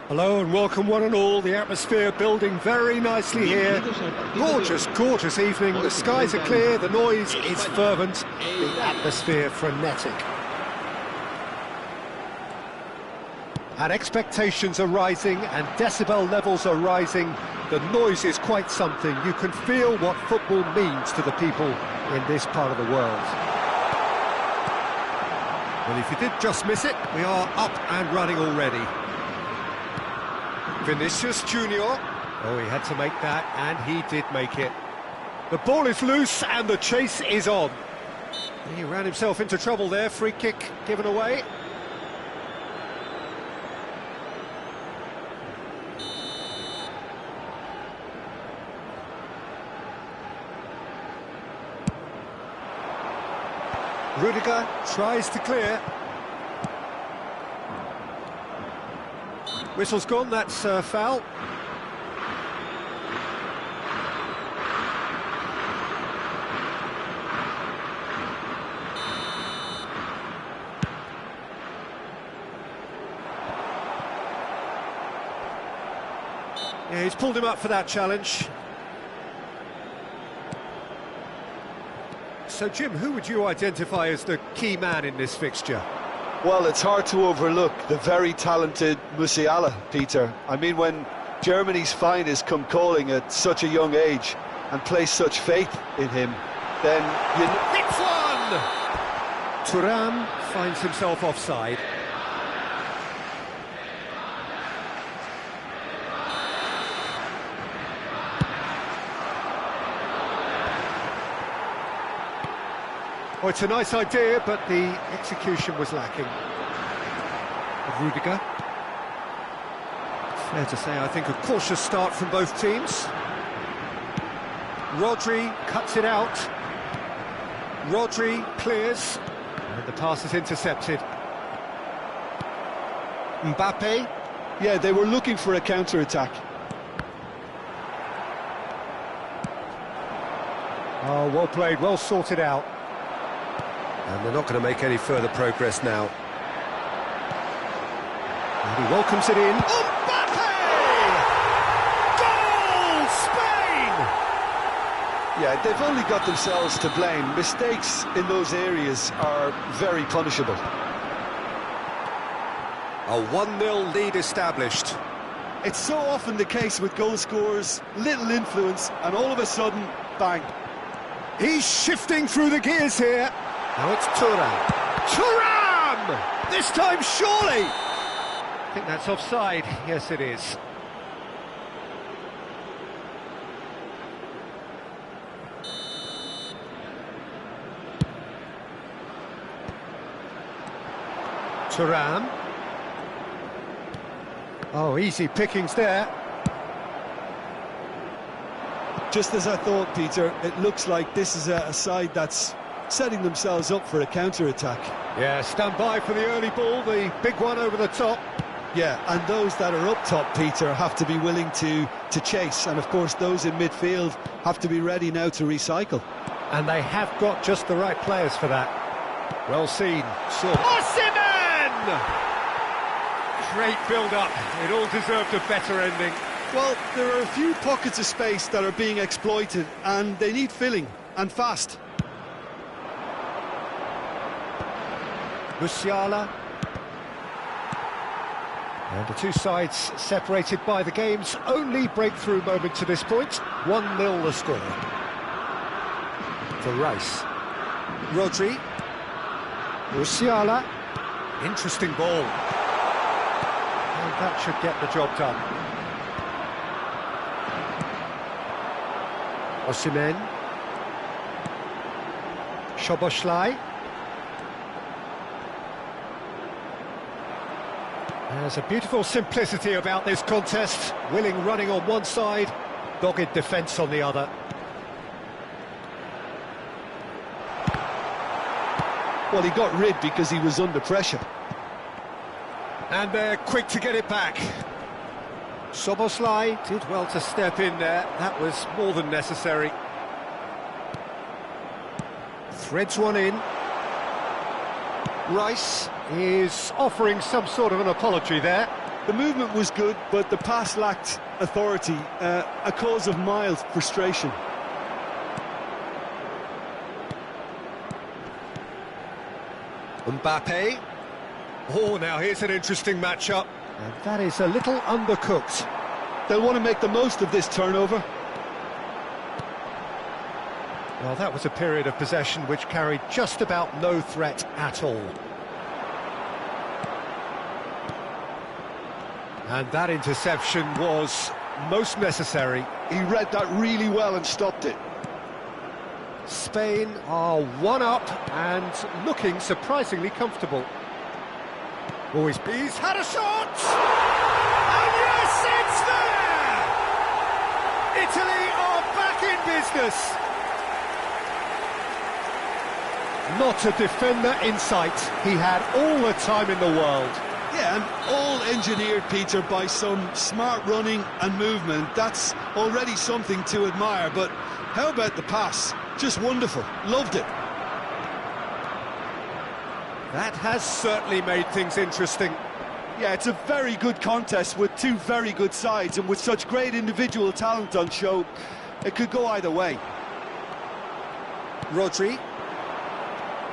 Hello and welcome one and all, the atmosphere building very nicely here. Gorgeous, gorgeous evening, the skies are clear, the noise is fervent, the atmosphere frenetic. And expectations are rising and decibel levels are rising. The noise is quite something. You can feel what football means to the people in this part of the world. Well, if you did just miss it, we are up and running already. Vinicius Junior. Oh, he had to make that, and he did make it. The ball is loose, and the chase is on. He ran himself into trouble there, free kick given away. Rudiger tries to clear. Whistle's gone, that's foul. Yeah, he's pulled him up for that challenge. So, Jim, who would you identify as the key man in this fixture? Well, it's hard to overlook the very talented Musiala, Peter. I mean, when Germany's finest come calling at such a young age and place such faith in him, then you know... It's one! Thuram finds himself offside. Oh, it's a nice idea, but the execution was lacking. Rudiger. Fair to say, I think, a cautious start from both teams. Rodri cuts it out. Rodri clears. And the pass is intercepted. Mbappe. Yeah, they were looking for a counter-attack. Oh, well played, well sorted out. And they're not going to make any further progress now. And he welcomes it in. Mbappe! Goal! Spain! Yeah, they've only got themselves to blame. Mistakes in those areas are very punishable. A 1-0 lead established. It's so often the case with goal scorers, little influence, and all of a sudden, bang. He's shifting through the gears here. Now it's Thuram. Thuram! This time, surely! I think that's offside. Yes, it is. Thuram. Oh, easy pickings there. Just as I thought, Peter, it looks like this is a side that's setting themselves up for a counter-attack. Yeah, stand by for the early ball, the big one over the top. Yeah, and those that are up top, Peter, have to be willing to to chase, and of course those in midfield have to be ready now to recycle. And they have got just the right players for that. Well seen. Osimhen! Great build-up. It all deserved a better ending. Well, there are a few pockets of space that are being exploited, and they need filling, and fast. Musiala. And the two sides separated by the game's only breakthrough moment to this point. 1-0 the score. For Rice. Rodri. Musiala. Interesting ball. And that should get the job done. Osimhen. Szoboszlai. There's a beautiful simplicity about this contest. Willing running on one side, dogged defence on the other. Well, he got rid because he was under pressure. And they're quick to get it back. Szoboszlai did well to step in there. That was more than necessary. Threads one in. Rice is offering some sort of an apology there. The movement was good, but the pass lacked authority, a cause of mild frustration. Mbappe. Oh, now here's an interesting matchup. And that is a little undercooked. They'll want to make the most of this turnover. Well, that was a period of possession which carried just about no threat at all. And that interception was most necessary. He read that really well and stopped it. Spain are one up and looking surprisingly comfortable. Always, he's had a shot! And yes, it's there! Italy are back in business. Not a defender in sight. He had all the time in the world. Yeah, and all engineered, Peter, by some smart running and movement. That's already something to admire, but how about the pass? Just wonderful. Loved it. That has certainly made things interesting. Yeah, it's a very good contest with two very good sides, and with such great individual talent on show, it could go either way. Rodri.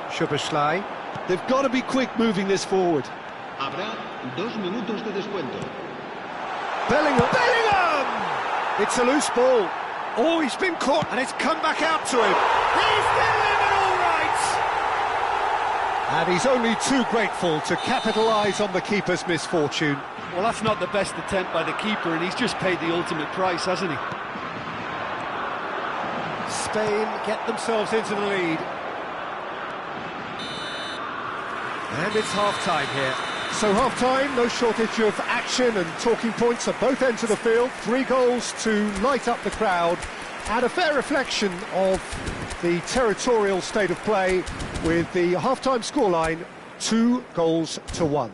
Szoboszlai. They've got to be quick moving this forward. Habrá 2 minutos de descuento. Bellingham! It's a loose ball. Oh, he's been caught and it's come back out to him. He's delivered all right! And he's only too grateful to capitalise on the keeper's misfortune. Well, that's not the best attempt by the keeper, and he's just paid the ultimate price, hasn't he? Spain get themselves into the lead. And it's half-time here. So half-time, no shortage of action and talking points at both ends of the field. 3 goals to light up the crowd, and a fair reflection of the territorial state of play with the half-time scoreline 2-1.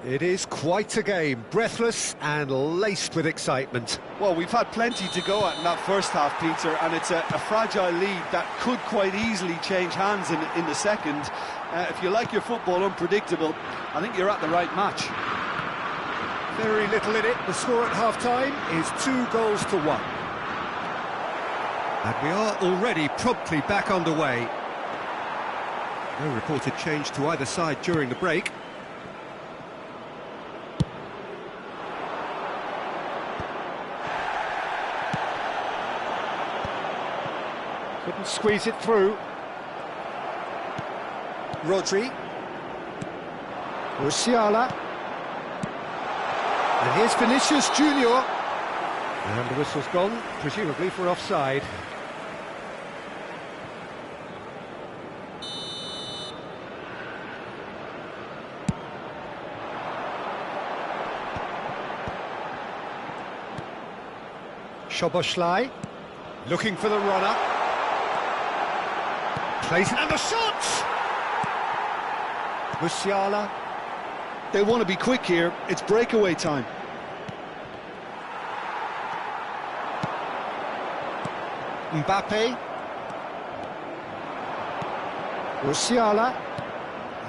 It is quite a game, breathless and laced with excitement. Well, we've had plenty to go at in that first half, Peter, and it's a fragile lead that could quite easily change hands in the second. If you like your football unpredictable, I think you're at the right match. Very little in it. The score at half-time is 2-1. And we are already promptly back underway. No reported change to either side during the break. Couldn't squeeze it through. Rodri. Musiala. And here's Vinicius Junior. And the whistle's gone, presumably for offside. Szoboszlai. Looking for the runner. Plays it, and the shot! Musiala. They want to be quick here. It's breakaway time. Mbappe. Musiala.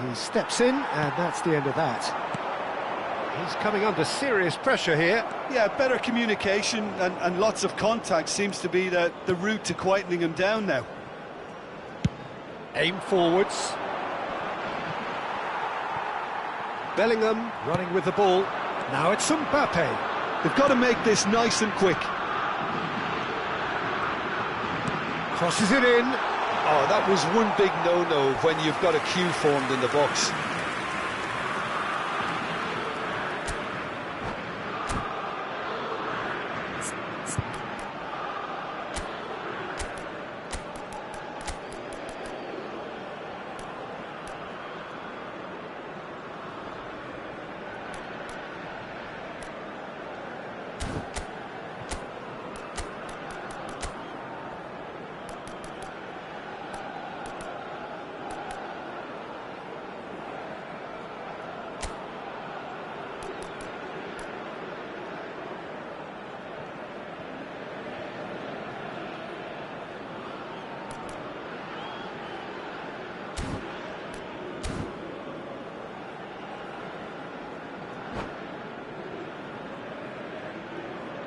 He steps in, and that's the end of that. He's coming under serious pressure here. Yeah, better communication and lots of contact seems to be the route to quietening him down now. Aim forwards. Bellingham running with the ball. Now it's Mbappe. They've got to make this nice and quick. Crosses it in. Oh, that was one big no-no when you've got a queue formed in the box.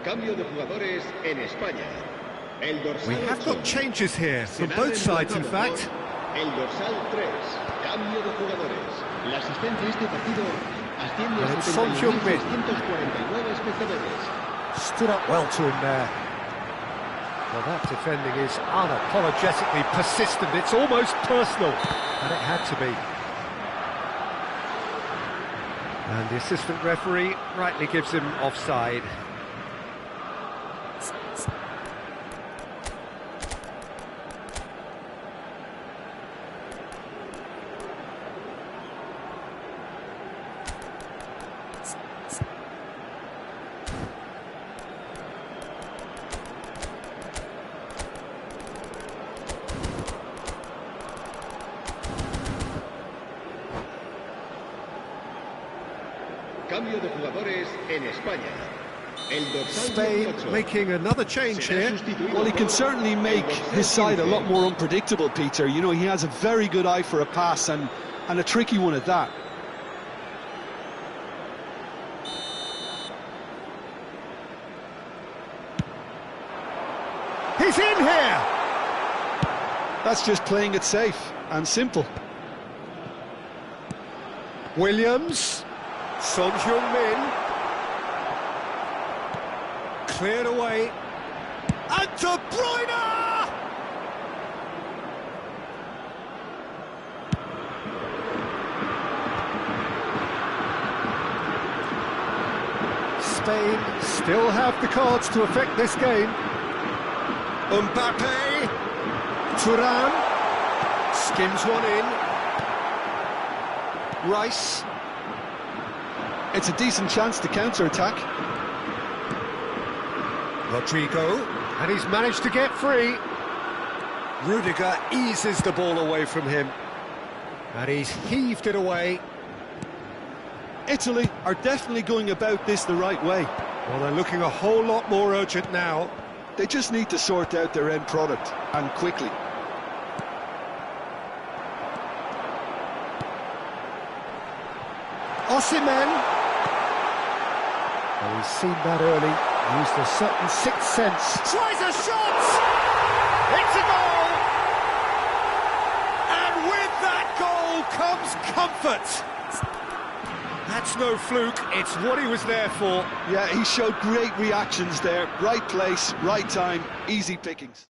Cambio de jugadores en España. El dorsal We have got 8. changes here, from Será both sides in reemplazado fact. por El dorsal 3. Cambio de jugadores. La asistencia a este partido asciende a And it's Son Heung-min. 71.649 espectadores. Stood up well to him there. Well, that defending is unapologetically persistent. It's almost personal, and it had to be. And the assistant referee rightly gives him offside. Cambio de jugadores en España. El dorsal Spain 18. making another change Será here. sustituido Well, he can por certainly el make dorsal his side a 15. lot more unpredictable, Peter. You know, he has a very good eye for a pass and a tricky one at that. He's in here! That's just playing it safe and simple. Williams. Son Heung-min. Cleared away. And De Bruyne! Spain still have the cards to affect this game. Mbappe. Thuram. Skims one in. Rice. It's a decent chance to counter-attack. Rodrigo, and he's managed to get free. Rudiger eases the ball away from him, and he's heaved it away. Italy are definitely going about this the right way. Well, they're looking a whole lot more urgent now. They just need to sort out their end product, and quickly. Osimhen. Well, he's seen that early, used a certain sixth sense. Tries a shot! It's a goal! And with that goal comes comfort. That's no fluke, it's what he was there for. Yeah, he showed great reactions there. Right place, right time, easy pickings.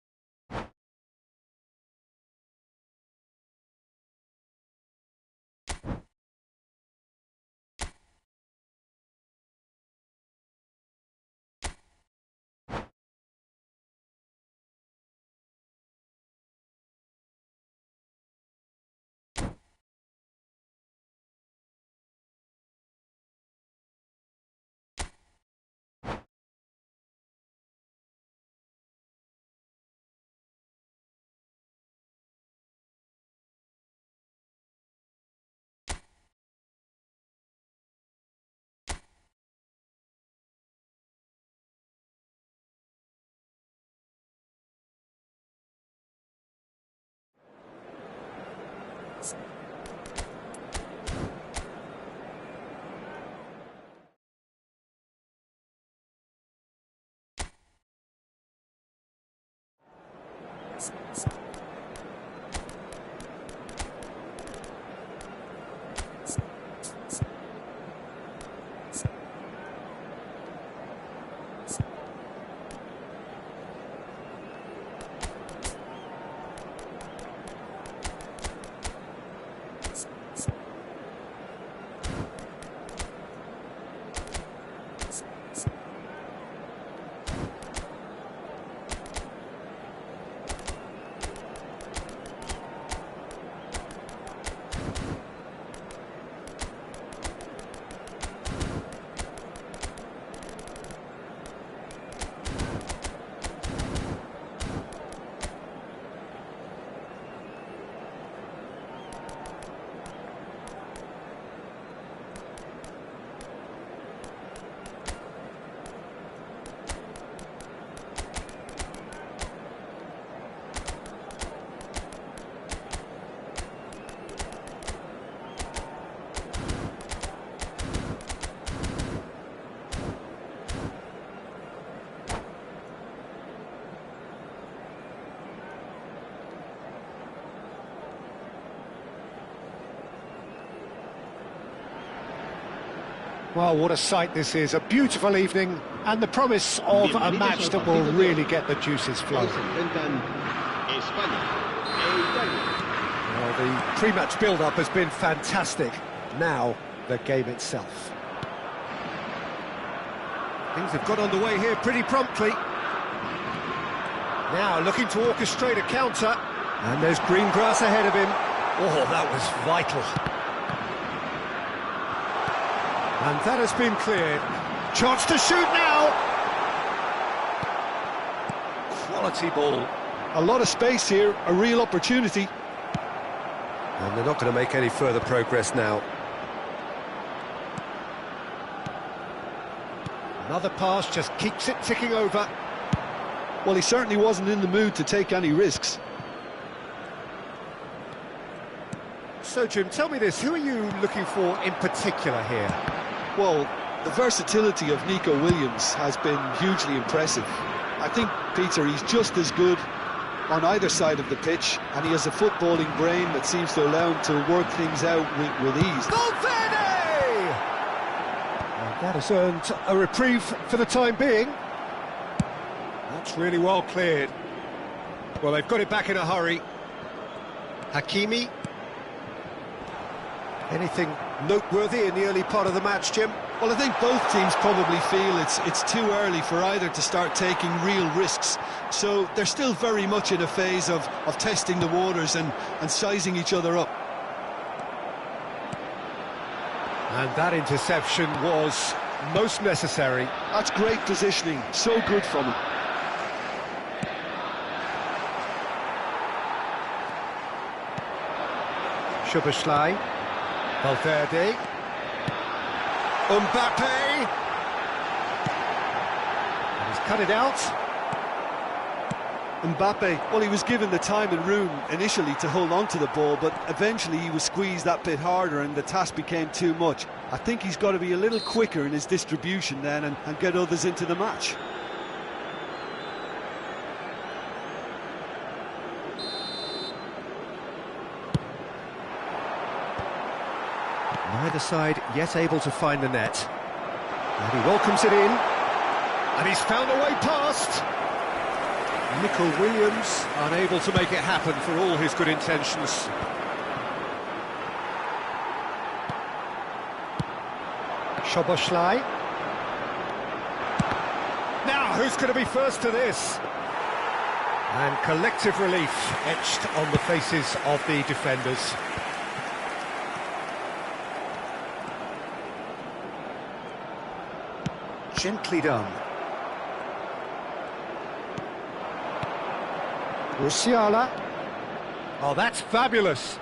Well, what a sight this is. A beautiful evening and the promise of a match that will really get the juices flowing. Well, the pre-match build-up has been fantastic. Now, the game itself. Things have got underway here pretty promptly. Now, looking to orchestrate a counter. And there's green grass ahead of him. Oh, that was vital. And that has been cleared. Chance to shoot now. Quality ball. A lot of space here, a real opportunity. And they're not going to make any further progress now. Another pass just keeps it ticking over. Well, he certainly wasn't in the mood to take any risks. So, Jim, tell me this, who are you looking for in particular here? Well, the versatility of Nico Williams has been hugely impressive. I think, Peter, he's just as good on either side of the pitch, and he has a footballing brain that seems to allow him to work things out with ease. Valverde! And that has earned a reprieve for the time being. That's really well cleared. Well, they've got it back in a hurry. Hakimi. Anything noteworthy in the early part of the match, Jim? Well, I think both teams probably feel it's too early for either to start taking real risks. So they're still very much in a phase of testing the waters and sizing each other up. And that interception was most necessary. That's great positioning, so good from him. Szoboszlai. Valverde. Mbappe. And he's cut it out. Mbappe, well, he was given the time and room initially to hold on to the ball, but eventually he was squeezed that bit harder and the task became too much. I think he's got to be a little quicker in his distribution then and get others into the match. Neither side yet able to find the net. And he welcomes it in. And he's found a way past. Nico Williams unable to make it happen for all his good intentions. Szoboszlai. Now, who's going to be first to this? And collective relief etched on the faces of the defenders. Gently done. Musiala. Oh, that's fabulous.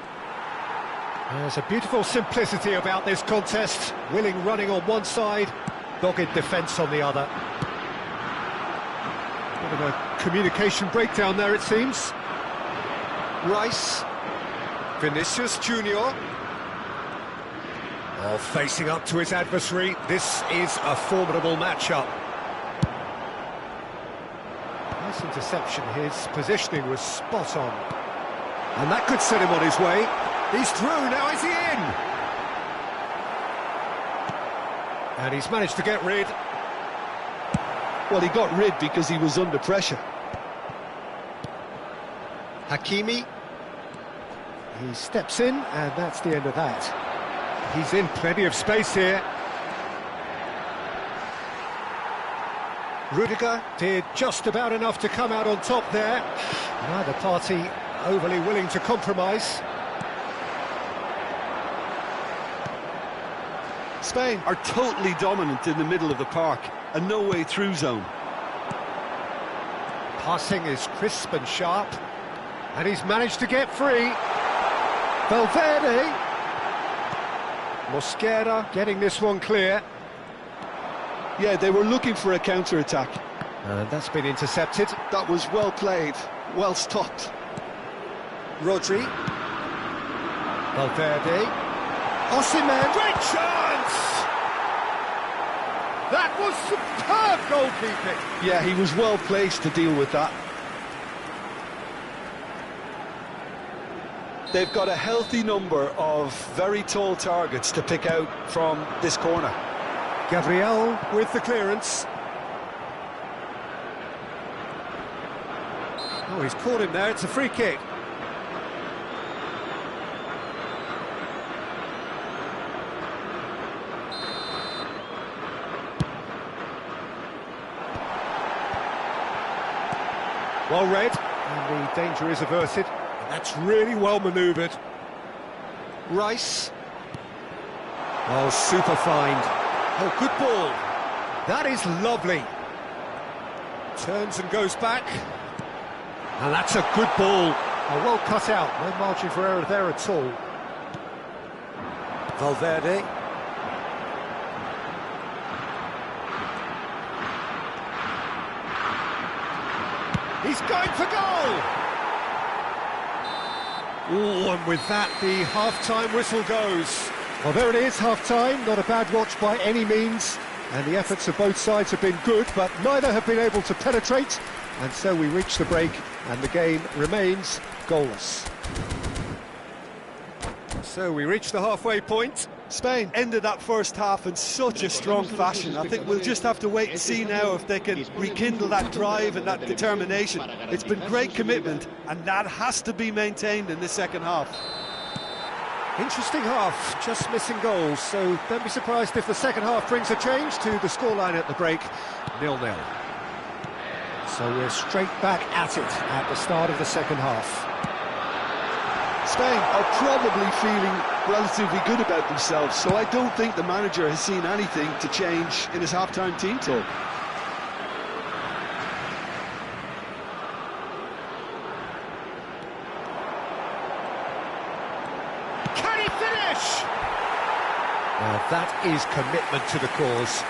There's a beautiful simplicity about this contest. Willing running on one side, dogged defence on the other. Bit of a communication breakdown there, it seems. Rice. Vinicius Junior. Oh, facing up to his adversary, this is a formidable match-up. Nice and interception. His positioning was spot on. And that could set him on his way. He's through, now is he in? And he's managed to get rid. Well, he got rid because he was under pressure. Hakimi. He steps in, and that's the end of that. He's in plenty of space here. Rudiger did just about enough to come out on top there. Neither party overly willing to compromise. Spain are totally dominant in the middle of the park, a no-way through zone. Passing is crisp and sharp, and he's managed to get free. Valverde. Mosquera getting this one clear. Yeah, they were looking for a counter-attack. And that's been intercepted. That was well played, well stopped. Rodri. Valverde. Osimhen. Great chance! That was superb goalkeeping. Yeah, he was well placed to deal with that. They've got a healthy number of very tall targets to pick out from this corner. Gabriel with the clearance. Oh, he's caught him there, it's a free kick. Well read, and the danger is averted. And that's really well manoeuvred. Rice. Oh, super find. Oh, good ball. That is lovely. Turns and goes back. And that's a good ball. Oh, well cut out. No margin for error there at all. Valverde. He's going for goal! Oh, and with that, the half-time whistle goes. Well, there it is, half-time. Not a bad watch by any means. And the efforts of both sides have been good, but neither have been able to penetrate. And so we reach the break, and the game remains goalless. So we reach the halfway point. Spain ended that first half in such a strong fashion. I think we'll just have to wait and see now if they can rekindle that drive and that determination. It's been great commitment, and that has to be maintained in the second half. Interesting half, just missing goals, so don't be surprised if the second half brings a change to the scoreline at the break, 0-0. So we're straight back at it at the start of the second half. Spain are probably feeling relatively good about themselves, so I don't think the manager has seen anything to change in his half-time team talk. Can he finish? Well, that is commitment to the cause.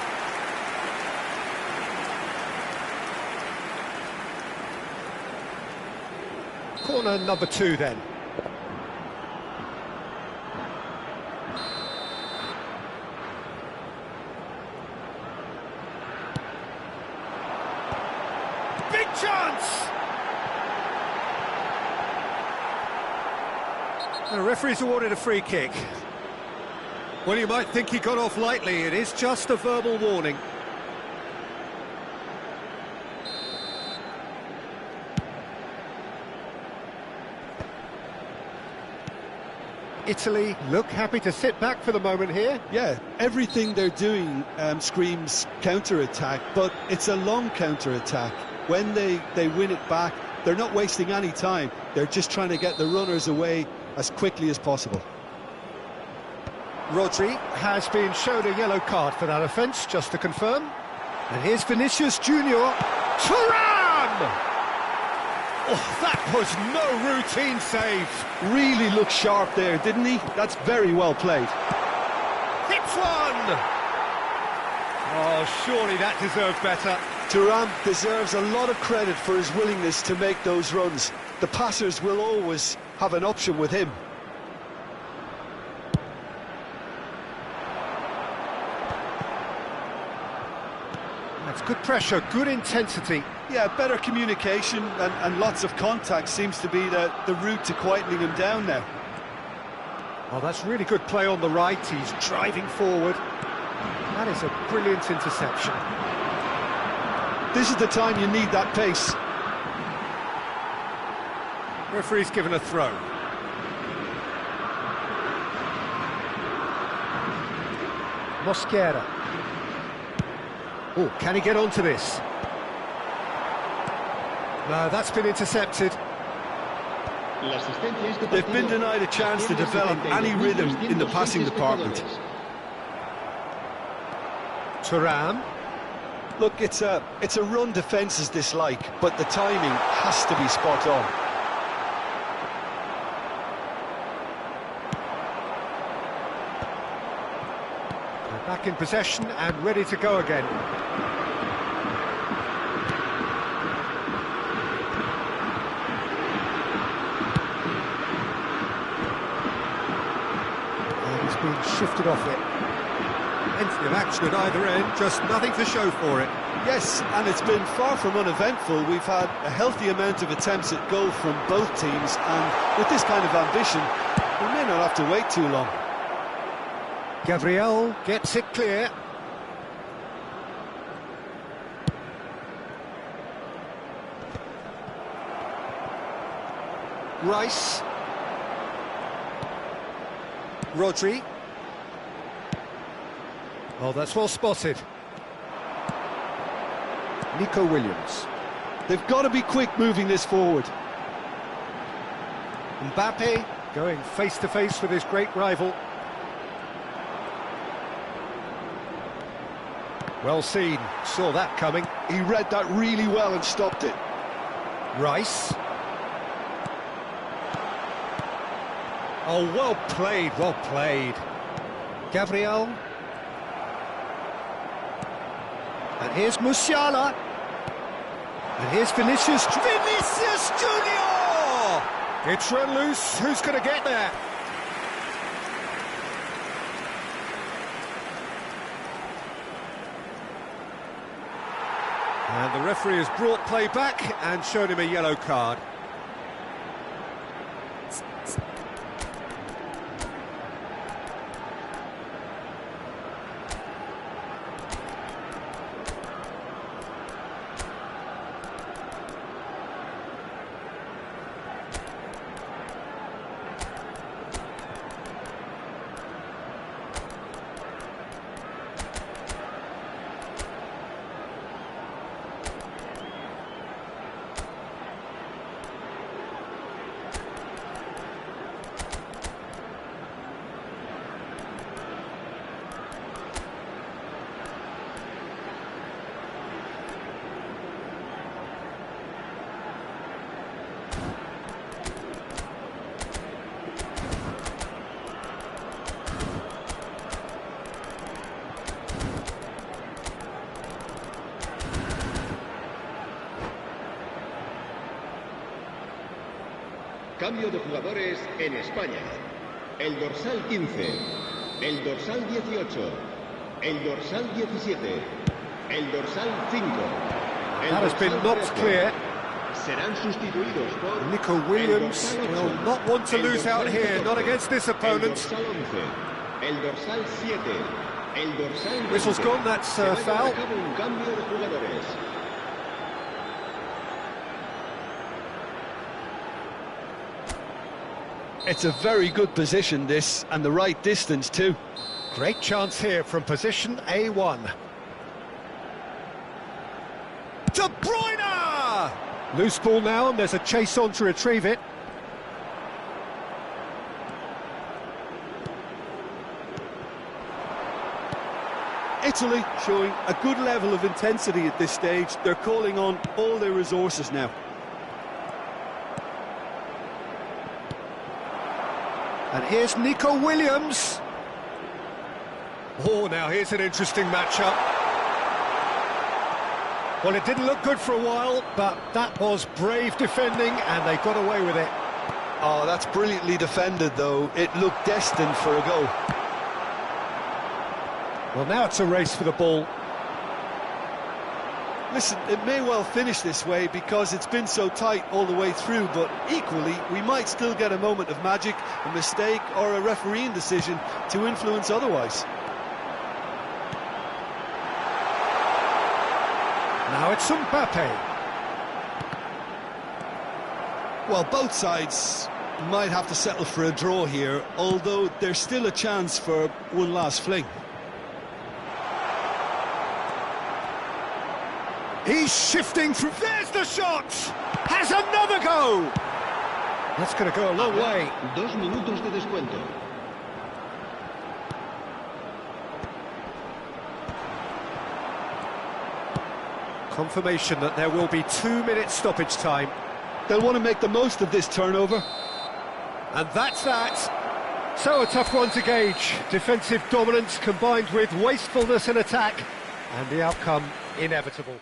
Corner number 2 then. Big chance! The referee's awarded a free kick. Well, you might think he got off lightly. It is just a verbal warning. Italy look happy to sit back for the moment here. Yeah, everything they're doing screams counter-attack, but it's a long counter-attack. When they win it back, they're not wasting any time. They're just trying to get the runners away as quickly as possible. Rodri has been shown a yellow card for that offence, just to confirm. And here's Vinicius Junior. Thuram! Oh, that was no routine save. Really looked sharp there, didn't he? That's very well played. Hits one! Oh, surely that deserved better. Thuram deserves a lot of credit for his willingness to make those runs. The passers will always have an option with him. That's good pressure, good intensity. Yeah, better communication and lots of contact seems to be the route to quietening him down now. Oh, that's really good play on the right. He's driving forward. That is a brilliant interception. This is the time you need that pace. Referee's given a throw. Mosquera. Oh, can he get onto this? No, that's been intercepted. They've been denied a chance to develop any rhythm in the passing department. Thuram. Look, it's a run defences dislike, but the timing has to be spot on. They're back in possession and ready to go again. Being shifted off it. Plenty of action at either end, just nothing to show for it. Yes, and it's been far from uneventful. We've had a healthy amount of attempts at goal from both teams, and with this kind of ambition, we may not have to wait too long. Gabriel gets it clear. Rice. Rodri. Oh, that's well spotted. Nico Williams. They've got to be quick moving this forward. Mbappe going face-to-face with his great rival. Well seen, saw that coming. He read that really well and stopped it. Rice. Oh, well played, well played. Gabriel. And here's Musiala. And here's Vinicius. Vinicius Junior! It's run loose. Who's going to get there? And the referee has brought play back and shown him a yellow card. Cambio de jugadores en España. El dorsal 15, el dorsal 18, el dorsal 17, el dorsal 5. That has been knocked clear. Serán sustituidos por Nico Williams will not want to lose out here, not against this opponent. El dorsal 11, el dorsal 7, el dorsal 20. Whistle's gone, that's foul. Un cambio de jugadores. It's a very good position, this, and the right distance too. Great chance here from position A1. De Bruyne! Loose ball now, and there's a chase on to retrieve it. Italy showing a good level of intensity at this stage. They're calling on all their resources now. And here's Nico Williams. Oh, now here's an interesting matchup. Well, it didn't look good for a while, but that was brave defending, and they got away with it. Oh, that's brilliantly defended, though. It looked destined for a goal. Well, now it's a race for the ball. Listen, it may well finish this way because it's been so tight all the way through, but equally, we might still get a moment of magic, a mistake, or a refereeing decision to influence otherwise. Now it's Mbappe. Well, both sides might have to settle for a draw here, although there's still a chance for one last fling. He's shifting through. There's the shot! Has another go! That's going to go a long way. 2 minutos de descuento. Confirmation that there will be 2 minutes stoppage time. They'll want to make the most of this turnover. And that's that. So a tough one to gauge. Defensive dominance combined with wastefulness in attack. And the outcome inevitable.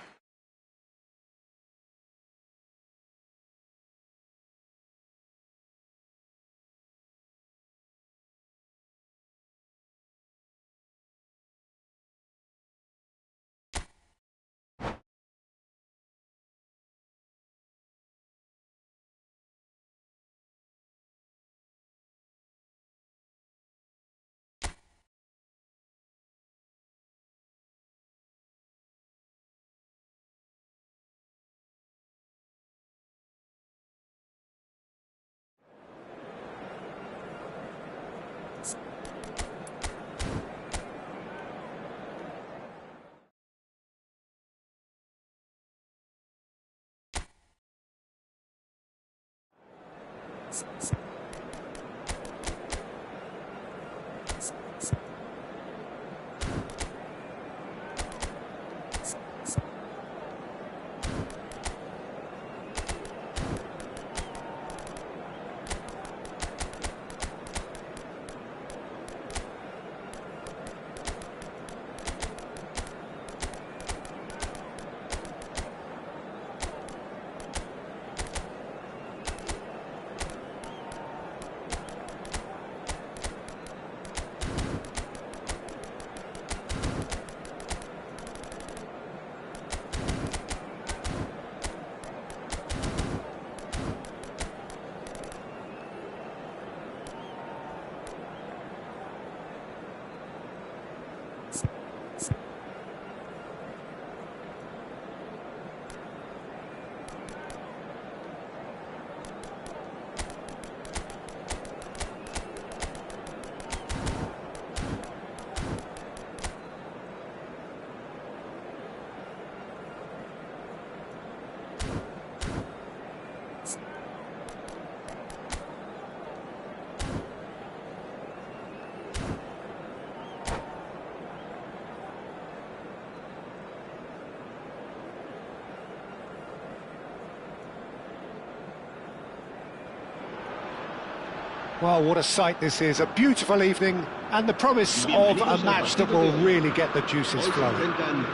Well, what a sight this is. A beautiful evening and the promise of a match that will really get the juices flowing. And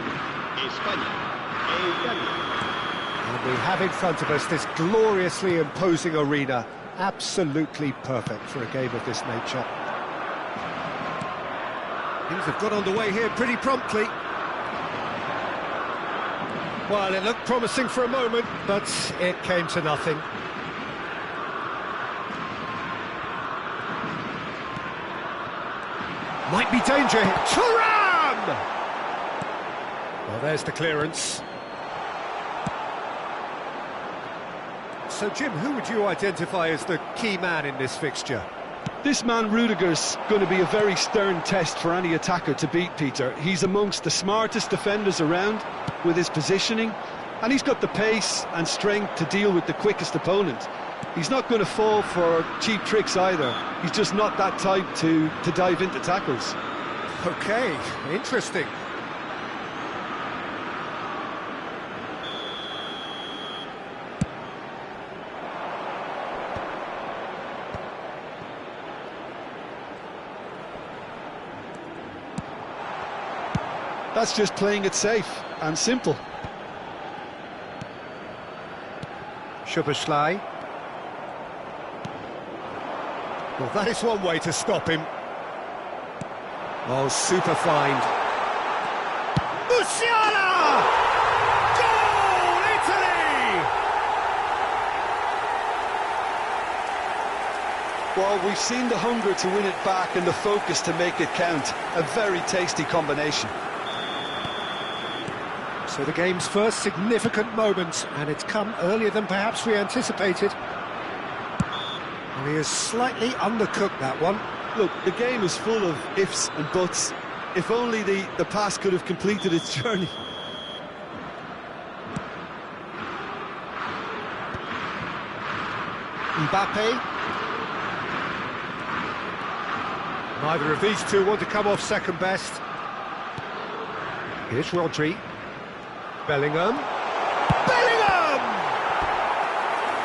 we have in front of us this gloriously imposing arena. Absolutely perfect for a game of this nature. Things have got underway here pretty promptly. Well, it looked promising for a moment, but it came to nothing. Might be danger here. Thuram! Well, there's the clearance. So, Jim, who would you identify as the key man in this fixture? This man, Rudiger's going to be a very stern test for any attacker to beat, Peter. He's amongst the smartest defenders around with his positioning, and he's got the pace and strength to deal with the quickest opponent. He's not going to fall for cheap tricks either. He's just not that type to dive into tackles. OK, interesting. That's just playing it safe and simple. Szoboszlai. Well, that is one way to stop him. Oh, super find. Musiala! Well, we've seen the hunger to win it back and the focus to make it count. A very tasty combination. So the game's first significant moment, and it's come earlier than perhaps we anticipated. And he has slightly undercooked that one. Look, the game is full of ifs and buts. If only the pass could have completed its journey. Mbappe. Neither of these two want to come off second best. Here's Rodri. Bellingham. Bellingham!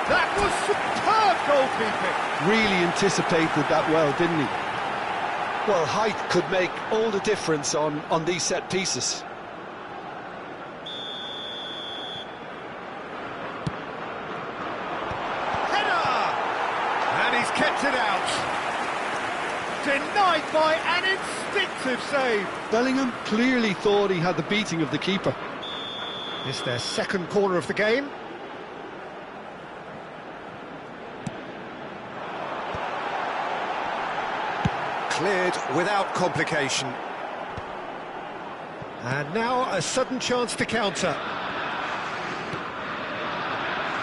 That was superb goalkeeping. Really anticipated that well, didn't he? Well, height could make all the difference on these set pieces. Header! And he's kept it out. Denied by an instinctive save. Bellingham clearly thought he had the beating of the keeper. It's their second corner of the game. Cleared without complication. And now a sudden chance to counter.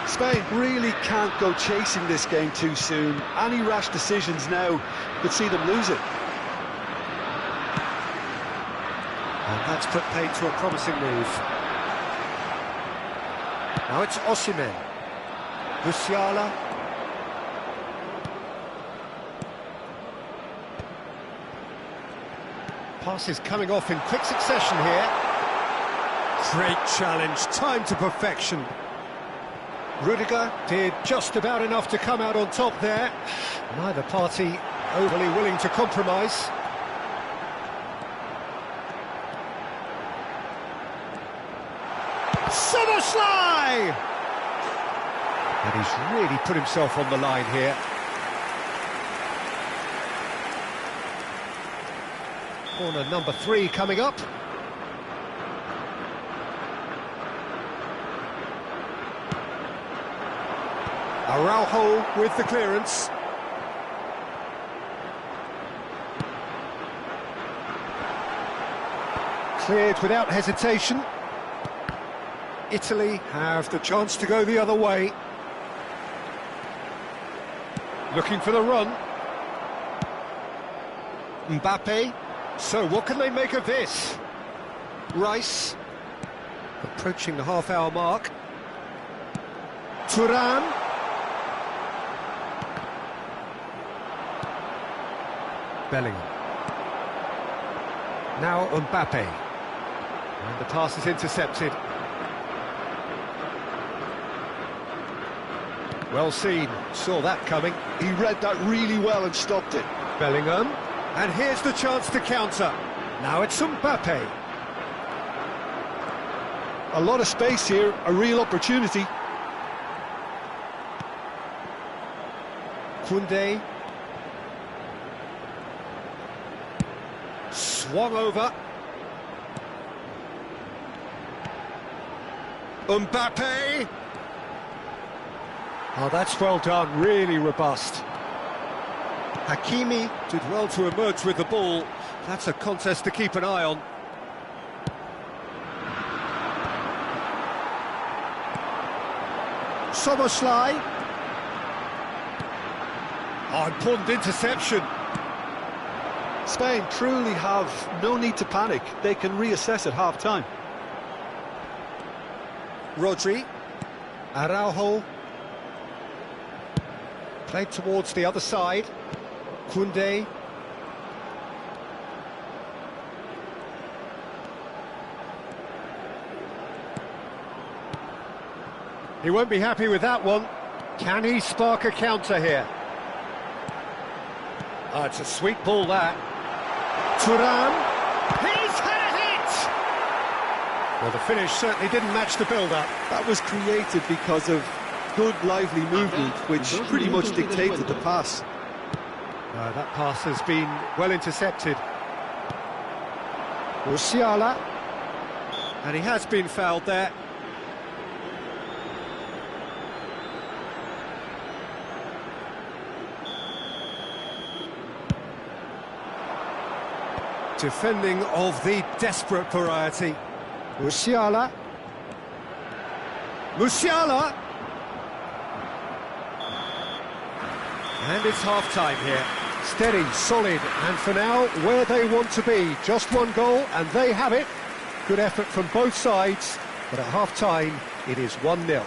Spain really can't go chasing this game too soon. Any rash decisions now could see them lose it. And that's put paid to a promising move. Now it's Osimhen. Musiala. Passes coming off in quick succession here. Great challenge, time to perfection. Rudiger did just about enough to come out on top there. Neither party overly willing to compromise. Szoboszlai! And he's really put himself on the line here. Corner number 3 coming up. Araujo with the clearance. Cleared without hesitation. Italy have the chance to go the other way. Looking for the run. Mbappe. So what can they make of this? Rice. Approaching the half-hour mark. Thuram. Bellingham. Now Mbappe. And the pass is intercepted. Well seen, saw that coming. He read that really well and stopped it. Bellingham. And here's the chance to counter. Now it's Mbappe. A lot of space here, a real opportunity. Koundé. Swung over. Mbappe. Oh, that's well done, really robust. Hakimi did well to emerge with the ball. That's a contest to keep an eye on. Szoboszlai. Oh, important interception. Spain truly have no need to panic. They can reassess at half-time. Rodri. Araujo. Played towards the other side. Koundé. He won't be happy with that one. Can he spark a counter here? Oh, it's a sweet ball, that. Thuram. He's had it! Well, the finish certainly didn't match the build-up. That was created because of good, lively movement, which pretty much dictated the pass. That pass has been well intercepted. Musiala. And he has been fouled there. Defending of the desperate variety. Musiala. Musiala! And it's half-time here. Steady, solid, and for now, where they want to be. Just one goal, and they have it. Good effort from both sides, but at half-time, it is 1-0.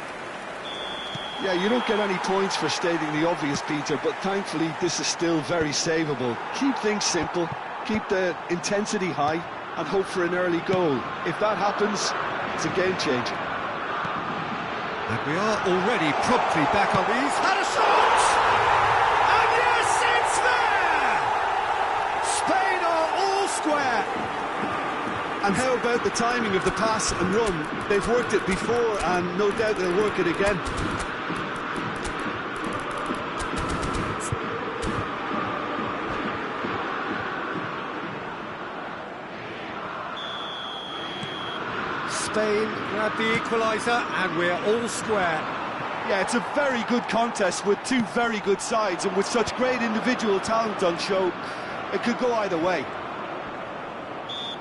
Yeah, you don't get any points for stating the obvious, Peter, but thankfully this is still very savable. Keep things simple, keep the intensity high, and hope for an early goal. If that happens, it's a game changer. And we are already promptly back on these. Had a shot! And yes, it's there! Spain are all square. And how about the timing of the pass and run? They've worked it before, and no doubt they'll work it again. Spain grab the equaliser, and we're all square. Yeah, it's a very good contest with two very good sides, and with such great individual talent on show, it could go either way.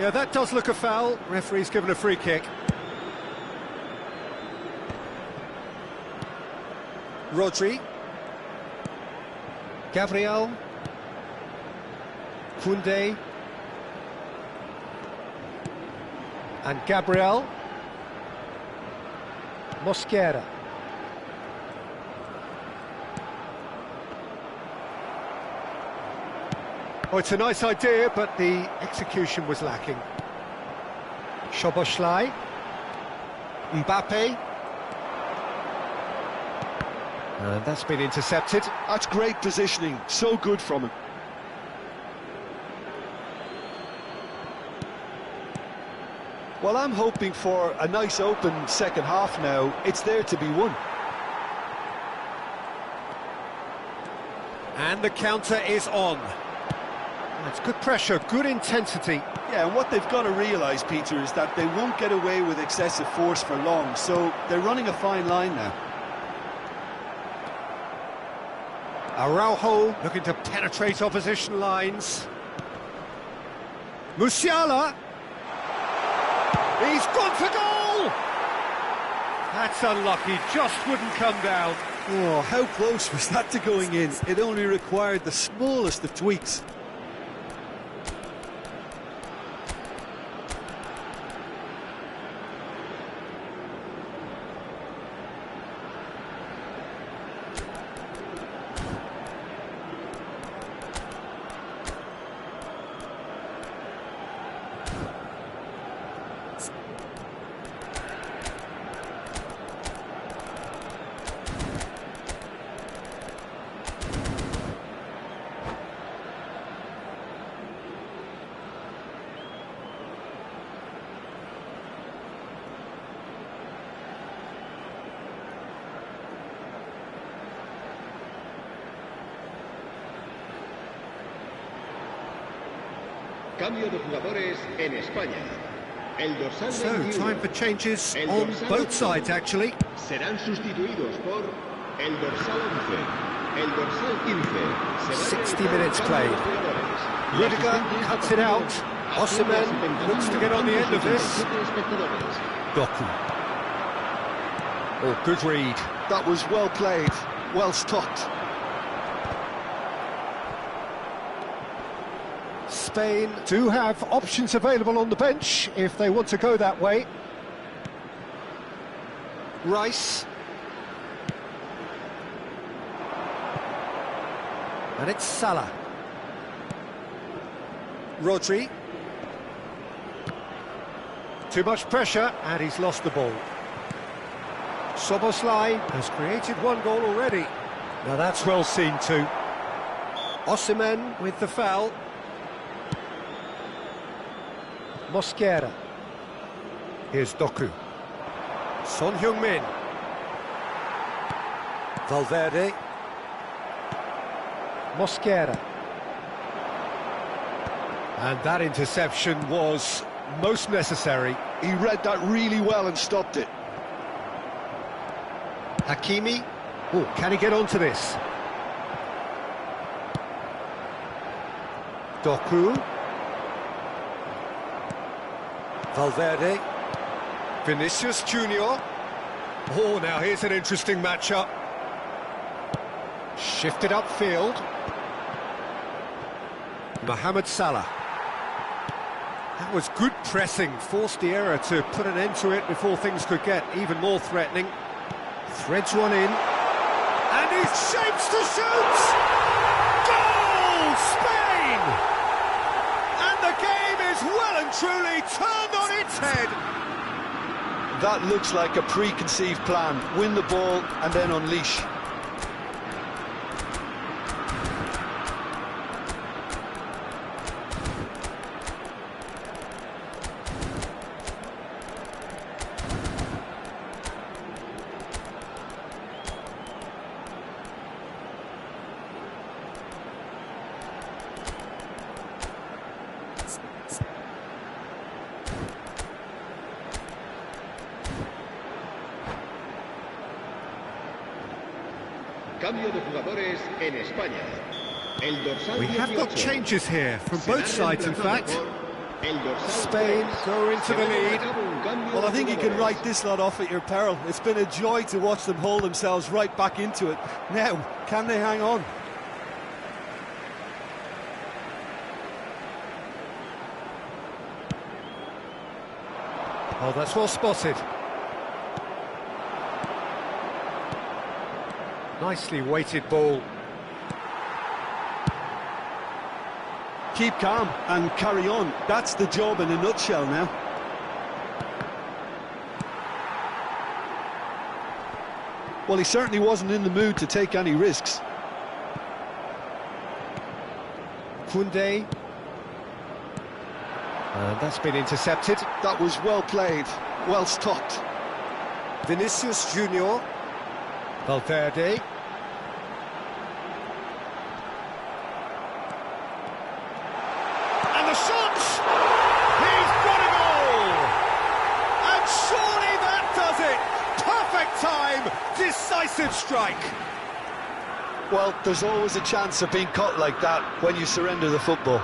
Yeah, that does look a foul. Referee's given a free kick. Rodri. Gabriel. Koundé. And Gabriel. Mosquera. Oh, it's a nice idea, but the execution was lacking. Szoboszlai. Mbappe. And that's been intercepted. That's great positioning, so good from him. Well, I'm hoping for a nice open second half now. It's there to be won. And the counter is on. That's good pressure, good intensity. Yeah, and what they've got to realise, Peter, is that they won't get away with excessive force for long, so they're running a fine line now. Araujo looking to penetrate opposition lines. Musiala. He's gone for goal! That's unlucky, just wouldn't come down. Oh, how close was that to going in? It only required the smallest of tweaks. Cambio de jugadores en España. El dorsal So, 21, time for changes el on dorsal both 8, sides, actually. serán sustituidos por el dorsal 11, el dorsal 15. 60 minutes played. Rudiger cuts it out. Osimhen looks to get on the end of this. Doku. Oh, good read. That was well played, well stopped. Spain do have options available on the bench if they want to go that way. Rice. And it's Salah. Rodri. Too much pressure, and he's lost the ball. Szoboszlai has created one goal already. Now that's well seen too. Osimhen with the foul. Mosquera. Here's Doku. Son Heung-min. Valverde. Mosquera. And that interception was most necessary. He read that really well and stopped it. Hakimi. Oh, can he get onto this? Doku. Valverde. Vinicius Junior. Oh, now here's an interesting matchup. Shifted upfield. Mohamed Salah. That was good pressing, forced the error to put an end to it before things could get even more threatening. Threads one in, and he shapes to shoot! Goal! Spain! And the game is well and truly turned on its head. That looks like a preconceived plan. Win the ball and then unleash. Cambio de jugadores en España. El dorsal We have got 18. changes here from both sides, in fact. El dorsal Spain 3. go into the lead. Well, I think you can write this lot off at your peril. It's been a joy to watch them hold themselves right back into it. Now, can they hang on? Oh, that's well spotted. Nicely weighted ball. Keep calm and carry on. That's the job in a nutshell now. Well, he certainly wasn't in the mood to take any risks. Koundé. And that's been intercepted. That was well played, well stopped. Vinicius Junior. Valverde. And the shot! He's got a goal! And surely that does it! Perfect time! Decisive strike! Well, there's always a chance of being caught like that when you surrender the football.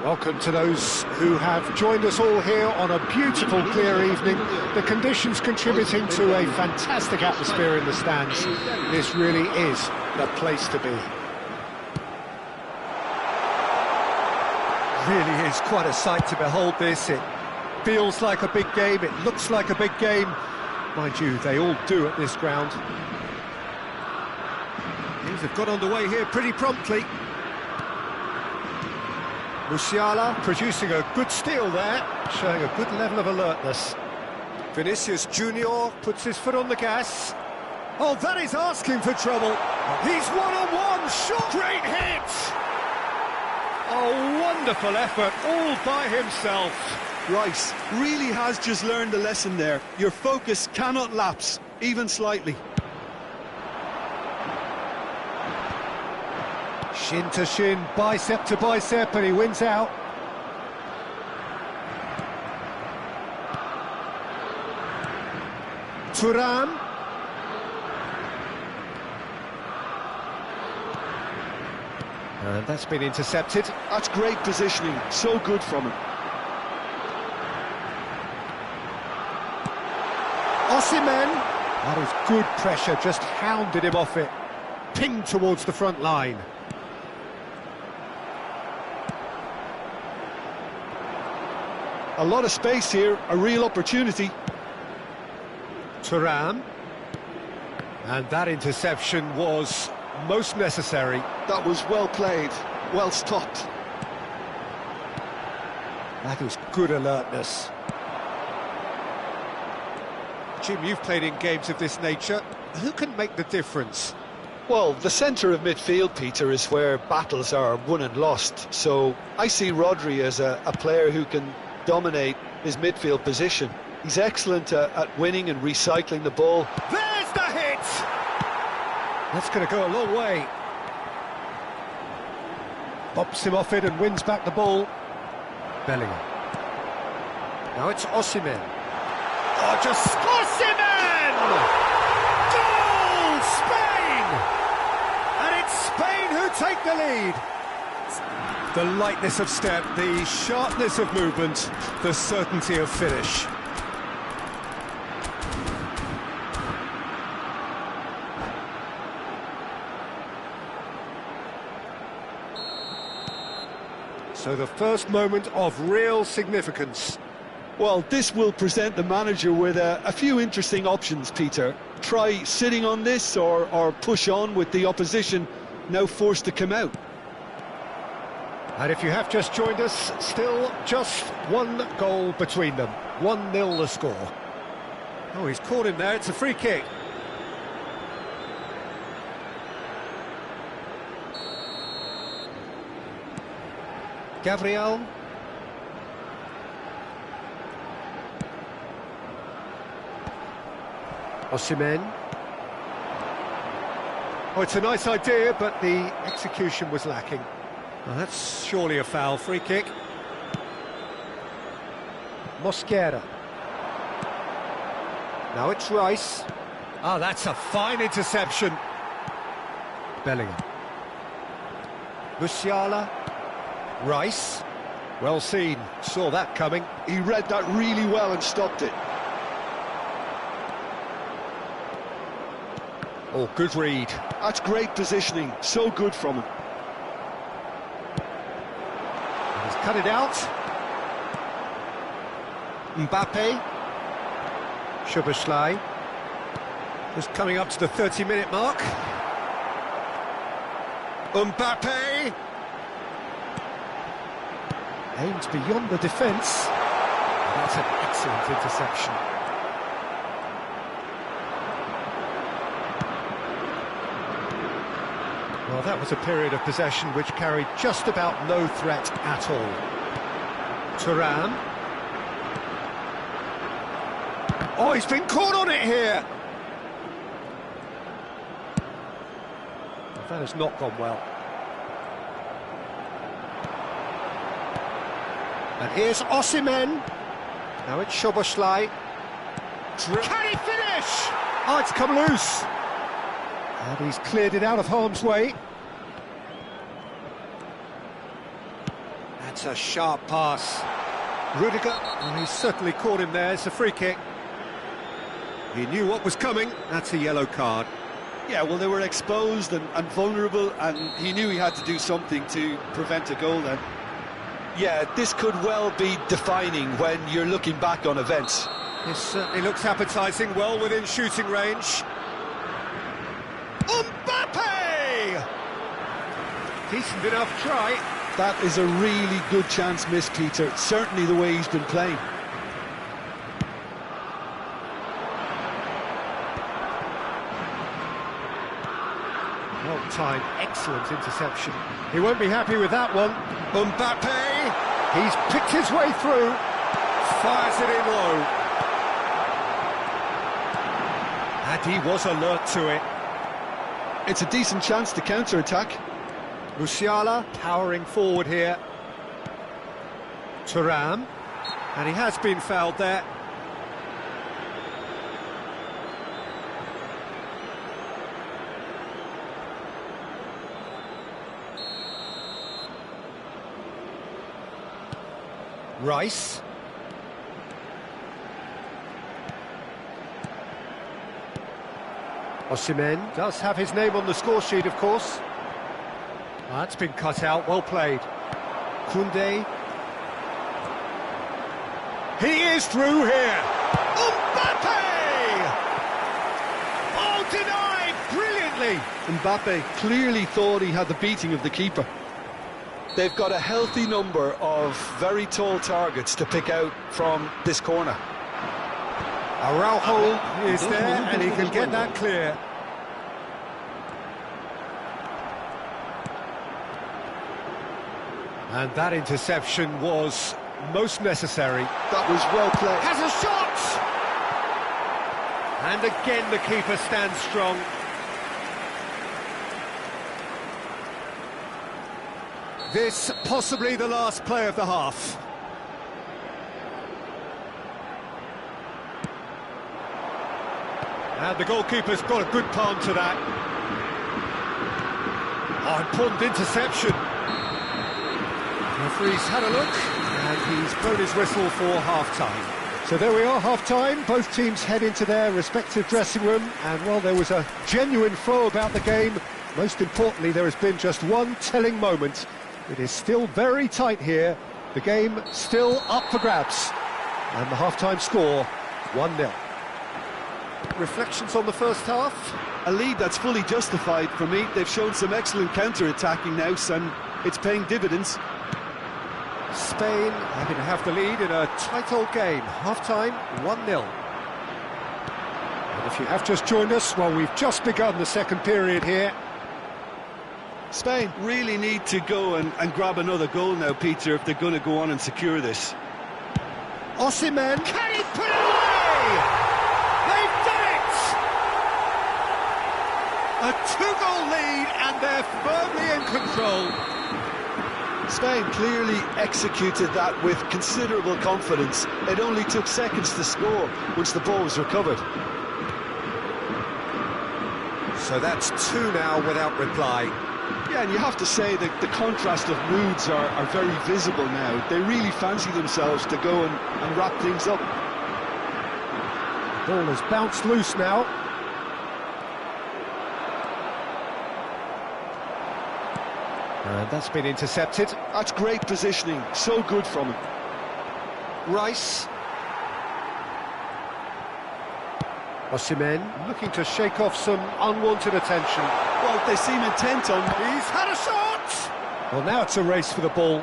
Welcome to those who have joined us all here on a beautiful, clear evening. The conditions contributing to a fantastic atmosphere in the stands. This really is the place to be. Really is quite a sight to behold this. It feels like a big game, it looks like a big game. Mind you, they all do at this ground. Things have got underway here pretty promptly. Musiala producing a good steal there, showing a good level of alertness. Vinicius Junior puts his foot on the gas. Oh, that is asking for trouble. He's one-on-one, shot, great hit! Oh, wonderful effort, all by himself. Rice really has just learned a lesson there. Your focus cannot lapse, even slightly. Shin to shin, bicep to bicep, and he wins out. Thuram. And that's been intercepted. That's great positioning, so good from him. Osimhen. That is good pressure, just hounded him off it. Pinged towards the front line. A lot of space here, a real opportunity. Thuram. And that interception was most necessary. That was well played, well stopped. That is good alertness. Jim, you've played in games of this nature. Who can make the difference? Well, the centre of midfield, Peter, is where battles are won and lost. So I see Rodri as a player who can dominate his midfield position. He's excellent at winning and recycling the ball. There's the hit! That's going to go a long way. Bops him off it and wins back the ball. Bellingham. Now it's Osimhen. Oh, just Osimhen! Goal! Spain! And it's Spain who take the lead. The lightness of step, the sharpness of movement, the certainty of finish. So the first moment of real significance. Well, this will present the manager with a few interesting options, Peter. Try sitting on this or push on with the opposition now forced to come out. And if you have just joined us, still just one goal between them. 1-0 the score. Oh, he's caught him there, it's a free kick. Gabriel. Osimhen. Oh, it's a nice idea, but the execution was lacking. Well, that's surely a foul. Free kick. Mosquera. Now it's Rice. Oh, that's a fine interception. Bellingham. Musiala. Rice. Well seen. Saw that coming. He read that really well and stopped it. Oh, good read. That's great positioning. So good from him. He's cut it out. Mbappe. Szoboszlai. Just coming up to the 30-minute mark. Mbappe. Aims beyond the defence. That's an excellent interception. Well, that was a period of possession which carried just about no threat at all. Thuram. Oh, he's been caught on it here! Well, that has not gone well. And here's Osimhen. Now it's Szoboszlai. Can he finish? Oh, it's come loose. And he's cleared it out of harm's way. That's a sharp pass. Rudiger, and he's certainly caught him there. It's a free kick. He knew what was coming. That's a yellow card. Yeah, well, they were exposed and vulnerable, and he knew he had to do something to prevent a goal then. Yeah, this could well be defining when you're looking back on events. This certainly looks appetising, well within shooting range. Mbappe! Decent enough try. That is a really good chance missed, Peter. Certainly the way he's been playing. Well timed, excellent interception. He won't be happy with that one. Mbappe! He's picked his way through. Fires it in low. And he was alert to it. It's a decent chance to counter-attack. Musiala powering forward here. Thuram. And he has been fouled there. Rice. Osimhen does have his name on the score sheet, of course. That's been cut out, well played. Koundé. He is through here. Mbappe! Oh, denied brilliantly. Mbappe clearly thought he had the beating of the keeper. They've got a healthy number of very tall targets to pick out from this corner. Araujo is there and he can get that clear. And that interception was most necessary. That was well played. Has a shot! And again the keeper stands strong. This possibly the last play of the half. And the goalkeeper's got a good palm to that. Oh, important interception. Referee's had a look, and he's blown his whistle for half-time. So there we are, half-time. Both teams head into their respective dressing room, and while there was a genuine flow about the game, most importantly, there has been just one telling moment. It is still very tight here. The game still up for grabs. And the half-time score, 1-0. Reflections on the first half? A lead that's fully justified for me. They've shown some excellent counter-attacking now, and it's paying dividends. Spain happy to have the lead in a tight old game. Half-time, 1-0. And if you have just joined us, well, we've just begun the second period here. Spain really need to go and grab another goal now, Peter, if they're going to go on and secure this. Osimhen, can he put it away? They've done it! A two-goal lead and they're firmly in control. Spain clearly executed that with considerable confidence. It only took seconds to score once the ball was recovered. So that's two now without reply. Yeah, and you have to say that the contrast of moods are very visible now. They really fancy themselves to go and wrap things up. Ball has bounced loose now. And that's been intercepted. That's great positioning, so good from him. Rice. Osimhen looking to shake off some unwanted attention. Well, they seem intent on... He's had a shot! Well, now it's a race for the ball.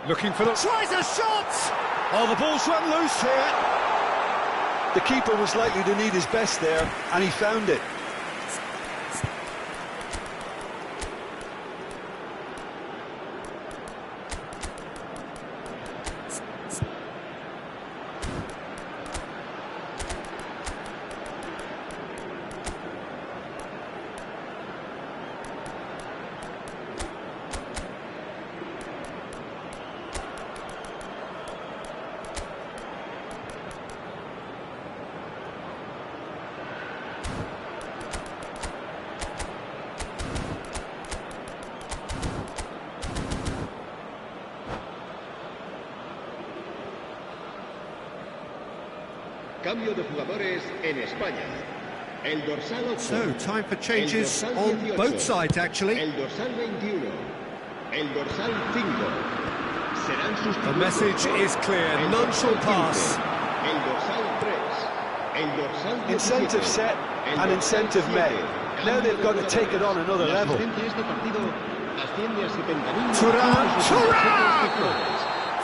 Looking for the... Tries a shot! Oh, the ball's run loose here. The keeper was likely to need his best there, and he found it. Cambio de jugadores en España. El dorsal 8. So, time for changes on both sides, actually. El dorsal 21. El dorsal 5. Serán sustituidos. The message is clear. None shall pass. El dorsal 3. El dorsal 17. Incentive set and incentive met. Now they've got to take it on another level. Thuram!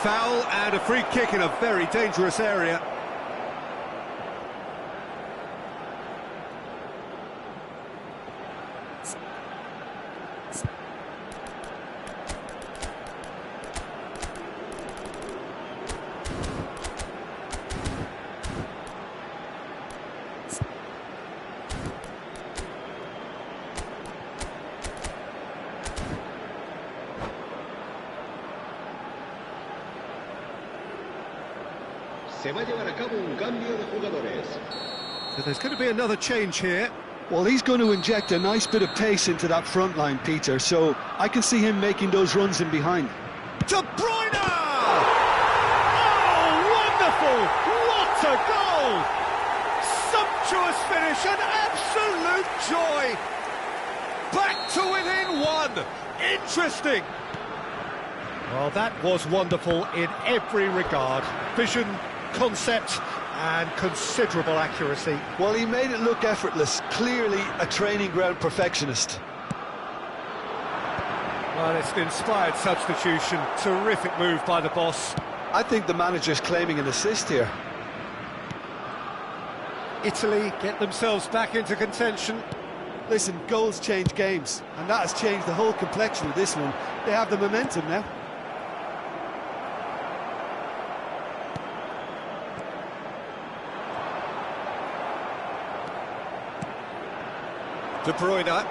Foul and a free kick in a very dangerous area. Se va a llevar a cabo un cambio de jugadores. So there's going to be another change here. Well, he's going to inject a nice bit of pace into that front line, Peter, so I can see him making those runs in behind. De Bruyne! Oh, wonderful! What a goal! Sumptuous finish, an absolute joy! Back to within one! Interesting! Well, that was wonderful in every regard. Vision, concept, and considerable accuracy. Well, he made it look effortless. Clearly a training ground perfectionist. Well, it's an inspired substitution. Terrific move by the boss. I think the manager's claiming an assist here. Italy get themselves back into contention. Listen, goals change games, and that has changed the whole complexion of this one. They have the momentum now. De Bruyne.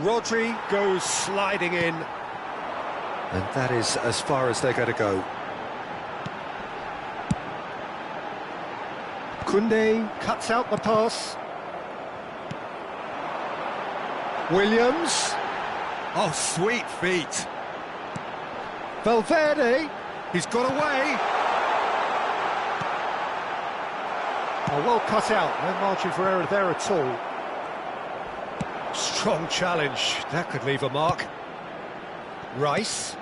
Rodri goes sliding in. And that is as far as they're going to go. Koundé cuts out the pass. Williams. Oh, sweet feet. Valverde. He's got away. Oh, well cut out. No margin for error there at all. Strong challenge. That could leave a mark. Rice.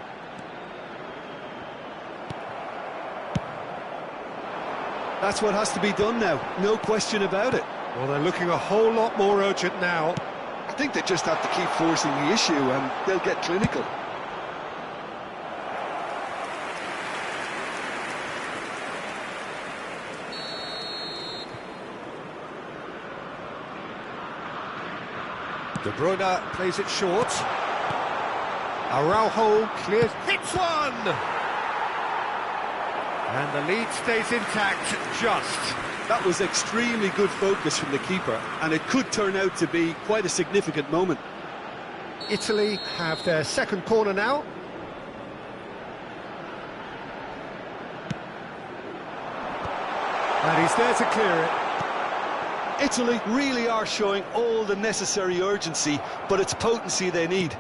That's what has to be done now, no question about it. Well, they're looking a whole lot more urgent now. I think they just have to keep forcing the issue and they'll get clinical. De Bruyne plays it short. Araujo clears, hits one! And the lead stays intact, just. That was extremely good focus from the keeper, and it could turn out to be quite a significant moment. Italy have their second corner now. And he's there to clear it. Italy really are showing all the necessary urgency, but it's potency they need.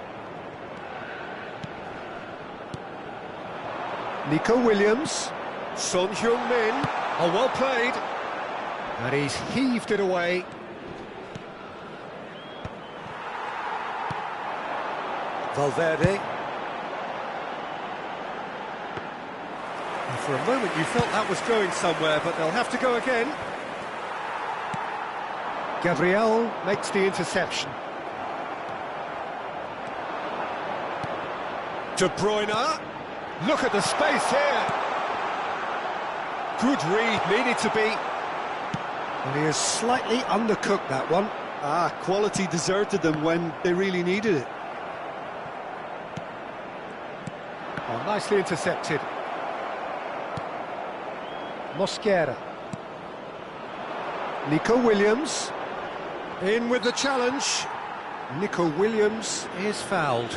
Nico Williams, Son Heung-min, oh, well played. And he's heaved it away. Valverde. And for a moment you felt that was going somewhere, but they'll have to go again. Gabriel makes the interception. De Bruyne. Look at the space here. Good read, needed to be. And he has slightly undercooked that one. Quality deserted them when they really needed it. Oh, nicely intercepted. Mosquera. Nico Williams. In with the challenge. Nico Williams is fouled.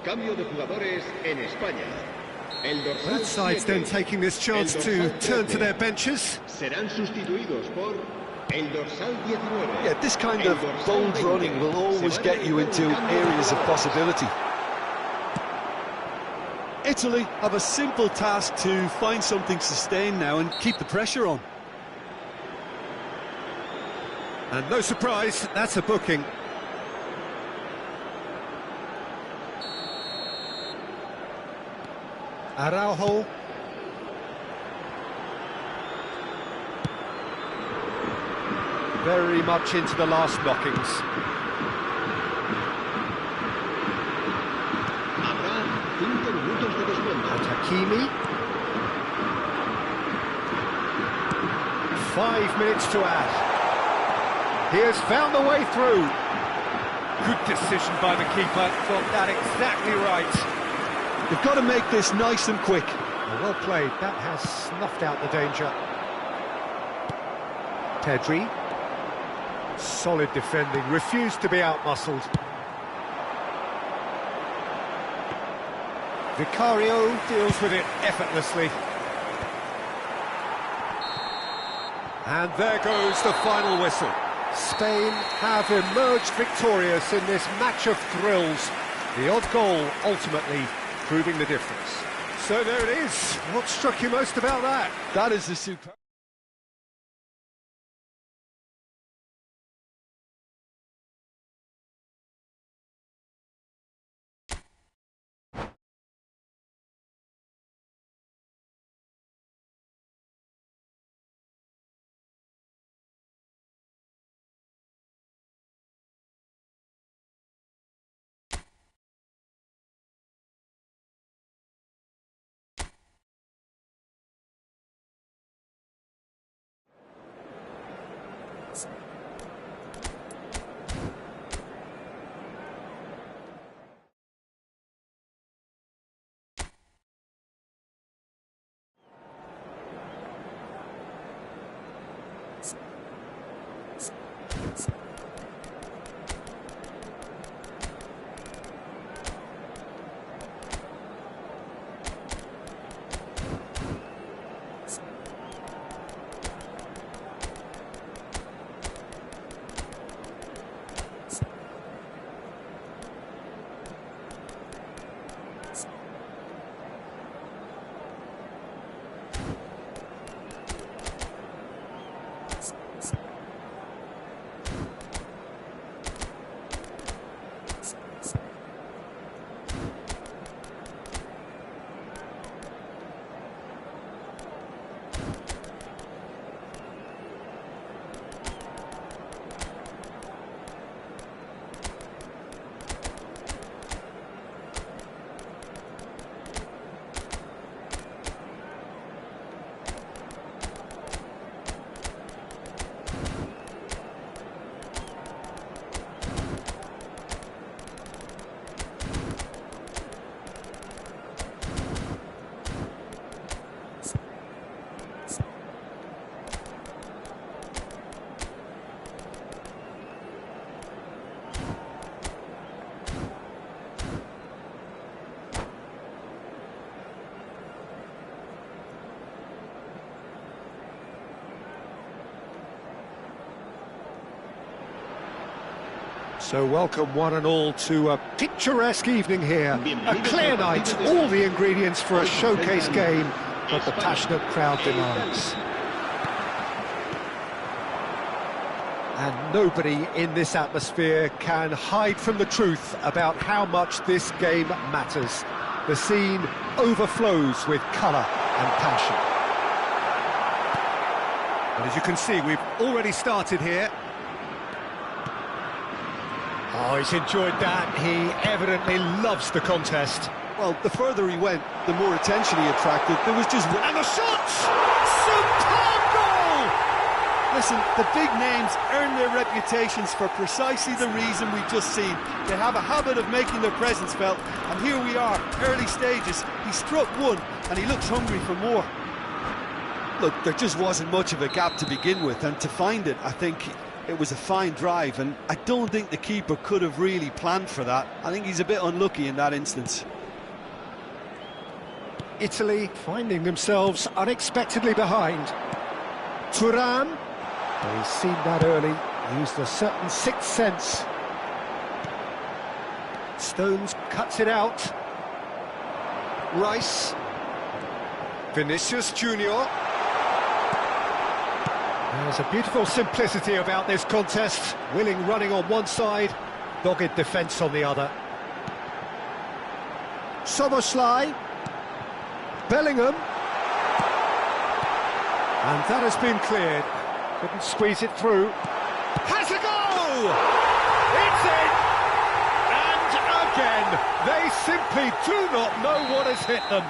Cambio de jugadores en España. El dorsal Both sides 7, then taking this chance el to dorsal turn to 13, their benches. serán sustituidos por el dorsal 19. Yeah, this kind el of dorsal bold 20. running will always Se va a get you realizar into un cambio de areas of jugadores. possibility. Italy have a simple task to find something sustained now and keep the pressure on. And no surprise, that's a booking. Araujo. Very much into the last knockings. Habrá 5 minutos de descuento. And Hakimi. 5 minutes to add. He has found the way through. Good decision by the keeper, got that exactly right. You've got to make this nice and quick. Well played, that has snuffed out the danger. Pedri. Solid defending, refused to be outmuscled. Vicario deals with it effortlessly. And there goes the final whistle. Spain have emerged victorious in this match of thrills. The odd goal ultimately proving the difference. So there it is. What struck you most about that? That is a superb... So welcome one and all to a picturesque evening here. A clear night, all the ingredients for a showcase game, but the passionate crowd demands. And nobody in this atmosphere can hide from the truth about how much this game matters. The scene overflows with colour and passion. And as you can see, we've already started here. Oh, he's enjoyed that. He evidently loves the contest. Well, the further he went, the more attention he attracted. There was just... And the shots! Superb goal! Listen, the big names earn their reputations for precisely the reason we've just seen. They have a habit of making their presence felt, and here we are, early stages. He struck one, and he looks hungry for more. Look, there just wasn't much of a gap to begin with, and to find it, I think It was a fine drive, and I don't think the keeper could have really planned for that. I think he's a bit unlucky in that instance. Italy finding themselves unexpectedly behind. Thuram, he's seen that early, used a certain sixth sense. Stones cuts it out. Rice. Vinicius Junior. There's a beautiful simplicity about this contest. Willing running on one side, dogged defence on the other. Soboslai. Bellingham. And that has been cleared. Couldn't squeeze it through. Has a goal! It's in! And again, they simply do not know what has hit them.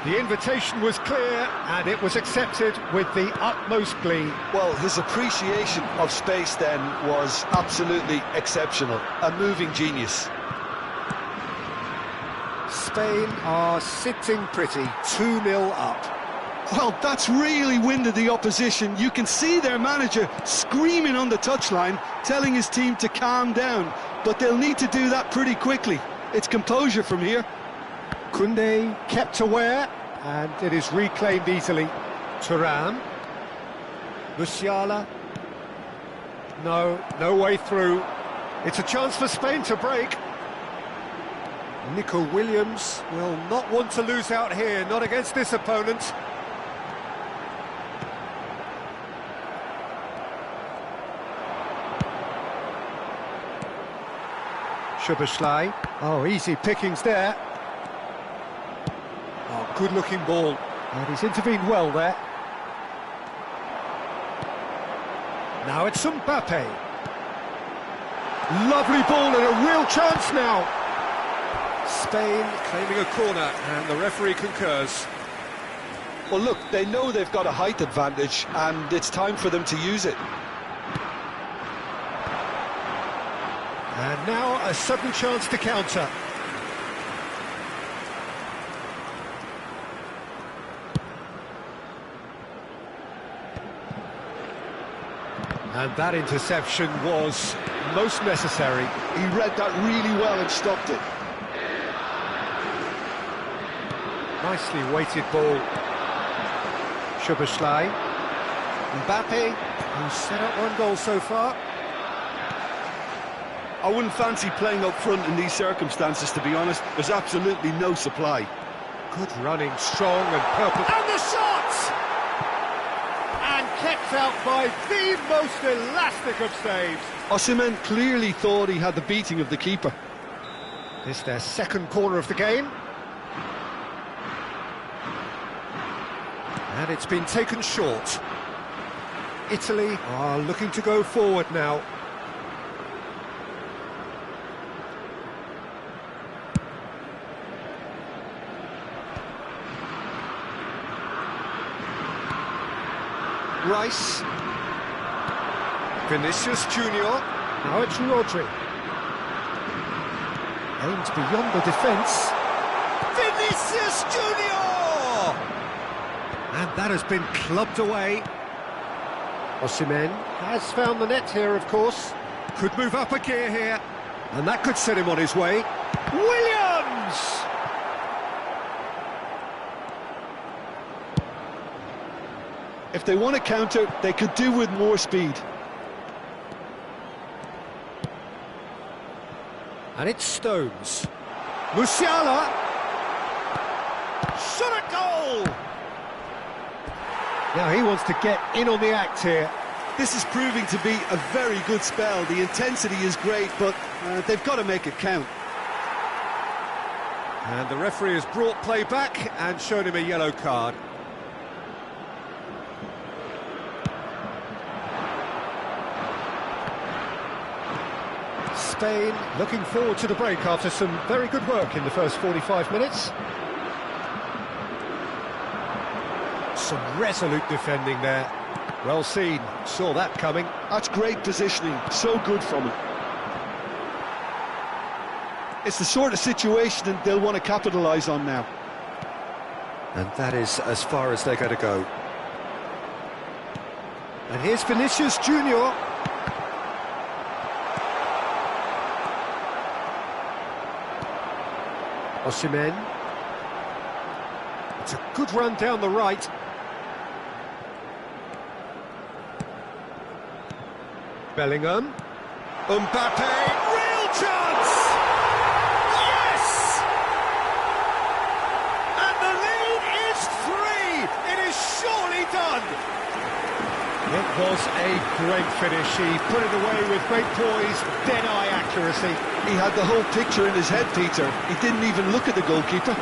The invitation was clear, and it was accepted with the utmost glee. Well, his appreciation of space then was absolutely exceptional. A moving genius. Spain are sitting pretty, 2-0 up. Well, that's really winded the opposition. You can see their manager screaming on the touchline, telling his team to calm down. But they'll need to do that pretty quickly. It's composure from here. Koundé kept aware, and it is reclaimed easily. Thuram. Musiala. No way through. It's a chance for Spain to break. Nico Williams will not want to lose out here, not against this opponent. Szoboszlai. Oh, easy pickings there. Oh, good-looking ball. And he's intervened well there. Now it's Mbappe. Lovely ball and a real chance now. Spain claiming a corner, and the referee concurs. Well, look, they know they've got a height advantage, and it's time for them to use it. And now a sudden chance to counter. And that interception was most necessary. He read that really well and stopped it. Nicely weighted ball. Szoboszlai. Mbappe, who's set up one goal so far. I wouldn't fancy playing up front in these circumstances, to be honest. There's absolutely no supply. Good running, strong and purple. And the shot! And kept out by the most elastic of saves. Osimhen clearly thought he had the beating of the keeper. This their second corner of the game. And it's been taken short. Italy are looking to go forward now. Rice. Vinicius Junior. Now it's Rodri. Aims beyond the defence. Vinicius Junior! And that has been clubbed away. Osimhen has found the net here, of course. Could move up a gear here. And that could set him on his way. Williams! If they want to counter, they could do with more speed. And it's Stones. Musiala! Shot at goal! Now he wants to get in on the act here. This is proving to be a very good spell. The intensity is great, but they've got to make it count. And the referee has brought play back and shown him a yellow card. Spain looking forward to the break after some very good work in the first 45 minutes. Some resolute defending there. Well seen, saw that coming. That's great positioning, so good from him. It's the sort of situation that they'll want to capitalise on now. And that is as far as they're going to go. And here's Vinicius Junior. Osimhen. It's a good run down the right. Bellingham. Mbappe. Real chance! Yes! And the lead is 3. It is surely done. It was a great finish. He put it away with great poise, dead-eye accuracy. He had the whole picture in his head, Peter. He didn't even look at the goalkeeper.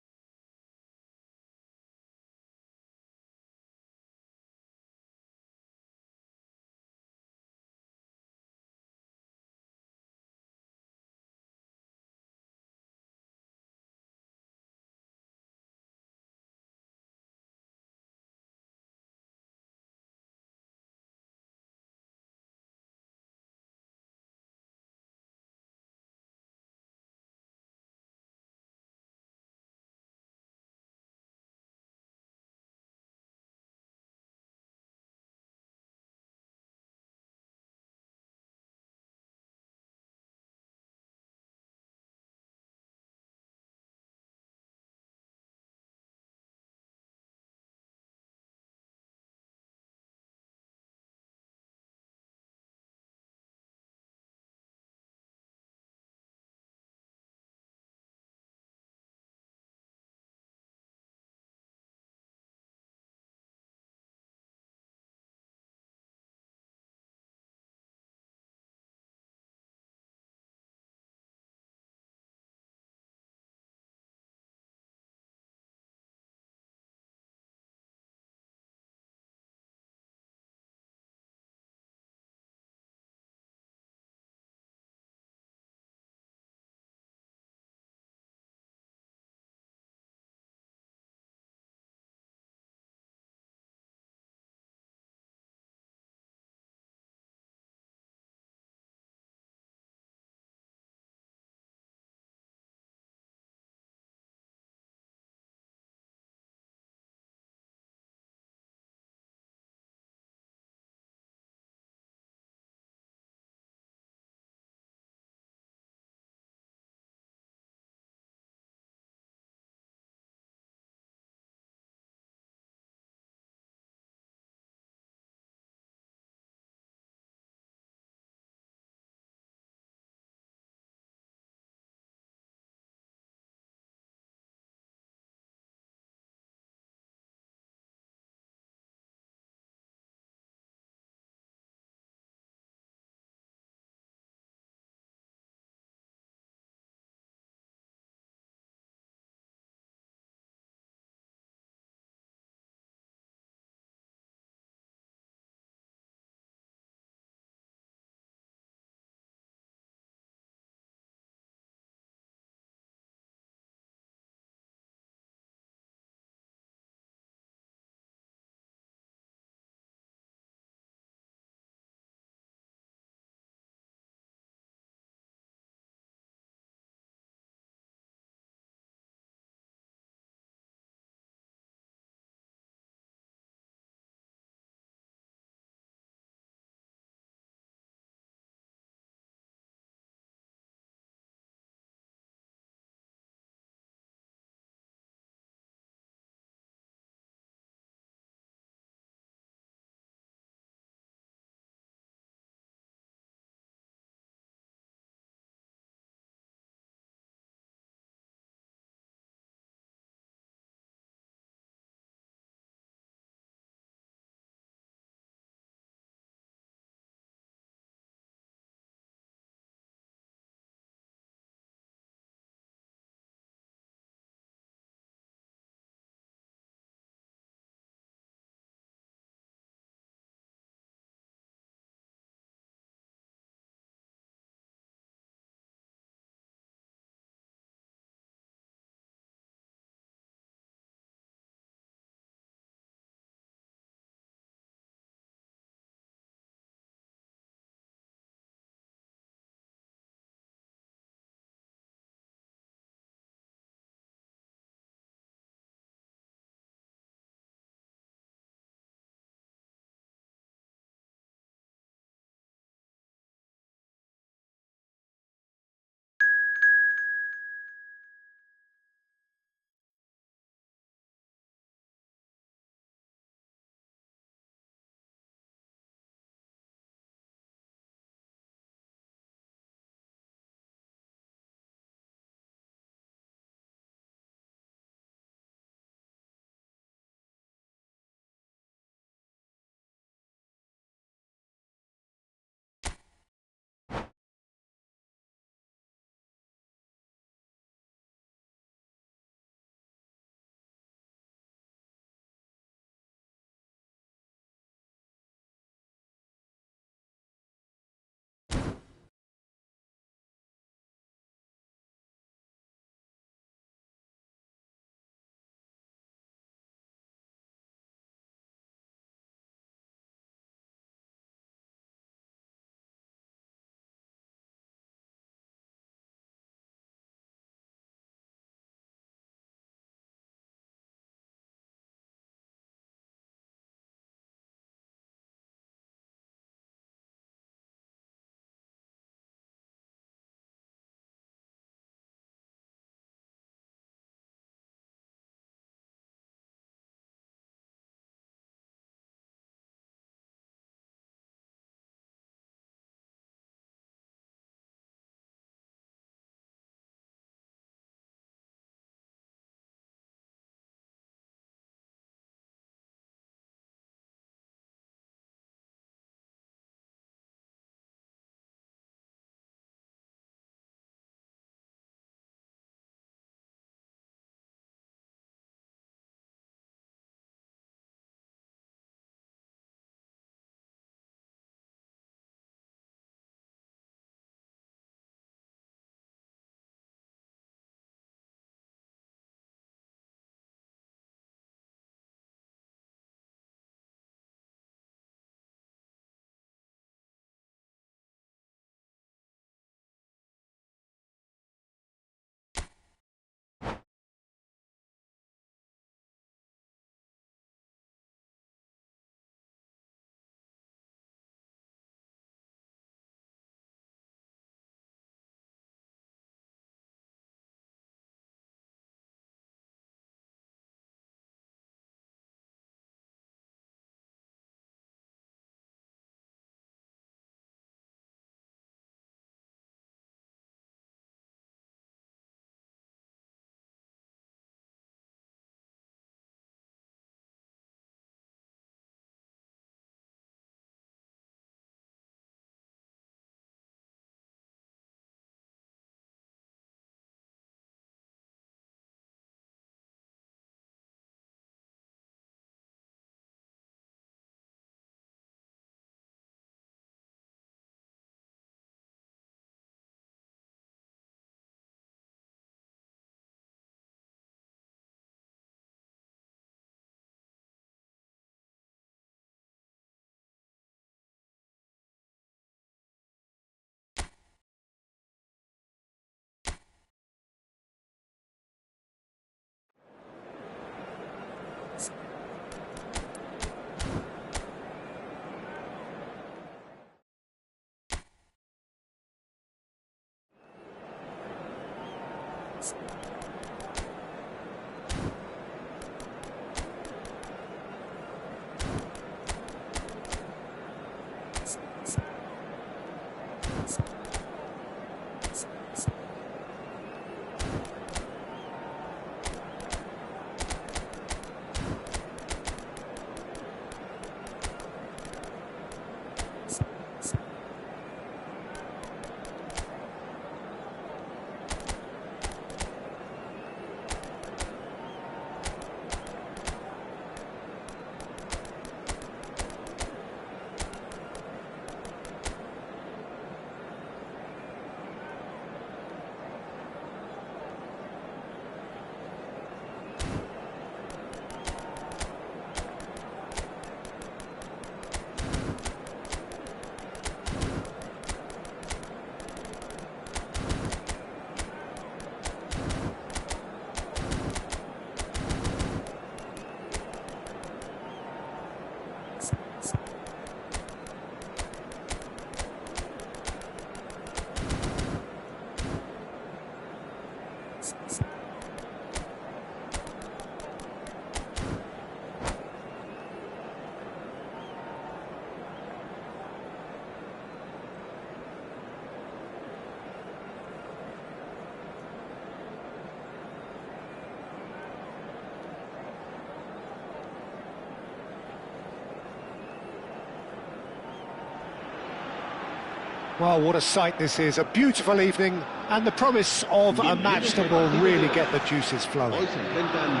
Well, what a sight this is, a beautiful evening, and the promise of a match that will really get the juices flowing. Hoy se enfrentan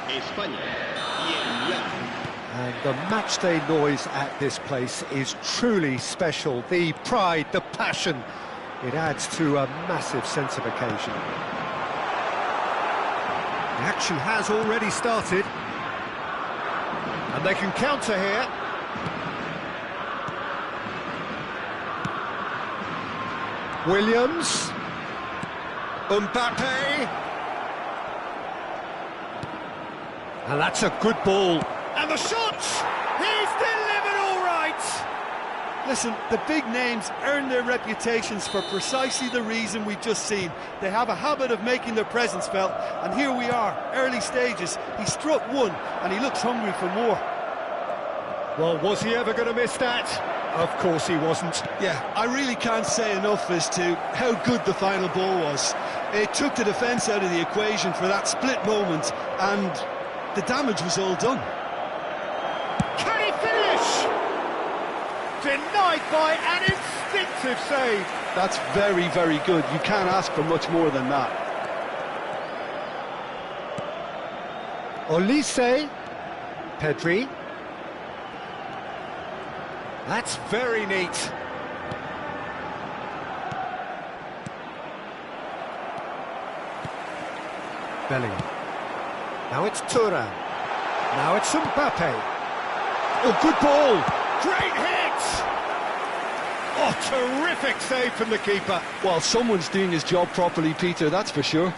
España y el Milán. And the matchday noise at this place is truly special. The pride, the passion, it adds to a massive sense of occasion. The action has already started, and they can counter here. Williams, Mbappe, and that's a good ball, and the shot, he's delivered all right. Listen, the big names earn their reputations for precisely the reason we've just seen. They have a habit of making their presence felt, and here we are, early stages. He struck one, and he looks hungry for more. Well, was he ever going to miss that? Of course he wasn't. Yeah, I really can't say enough as to how good the final ball was. It took the defence out of the equation for that split moment, and the damage was all done. Can he finish? Denied by an instinctive save. That's very, very good. You can't ask for much more than that. Olise, Pedri. That's very neat. Bellingham. Now it's Thuram. Now it's Mbappe. Oh, good ball. Great hit. Oh, terrific save from the keeper. Well, someone's doing his job properly, Peter, that's for sure.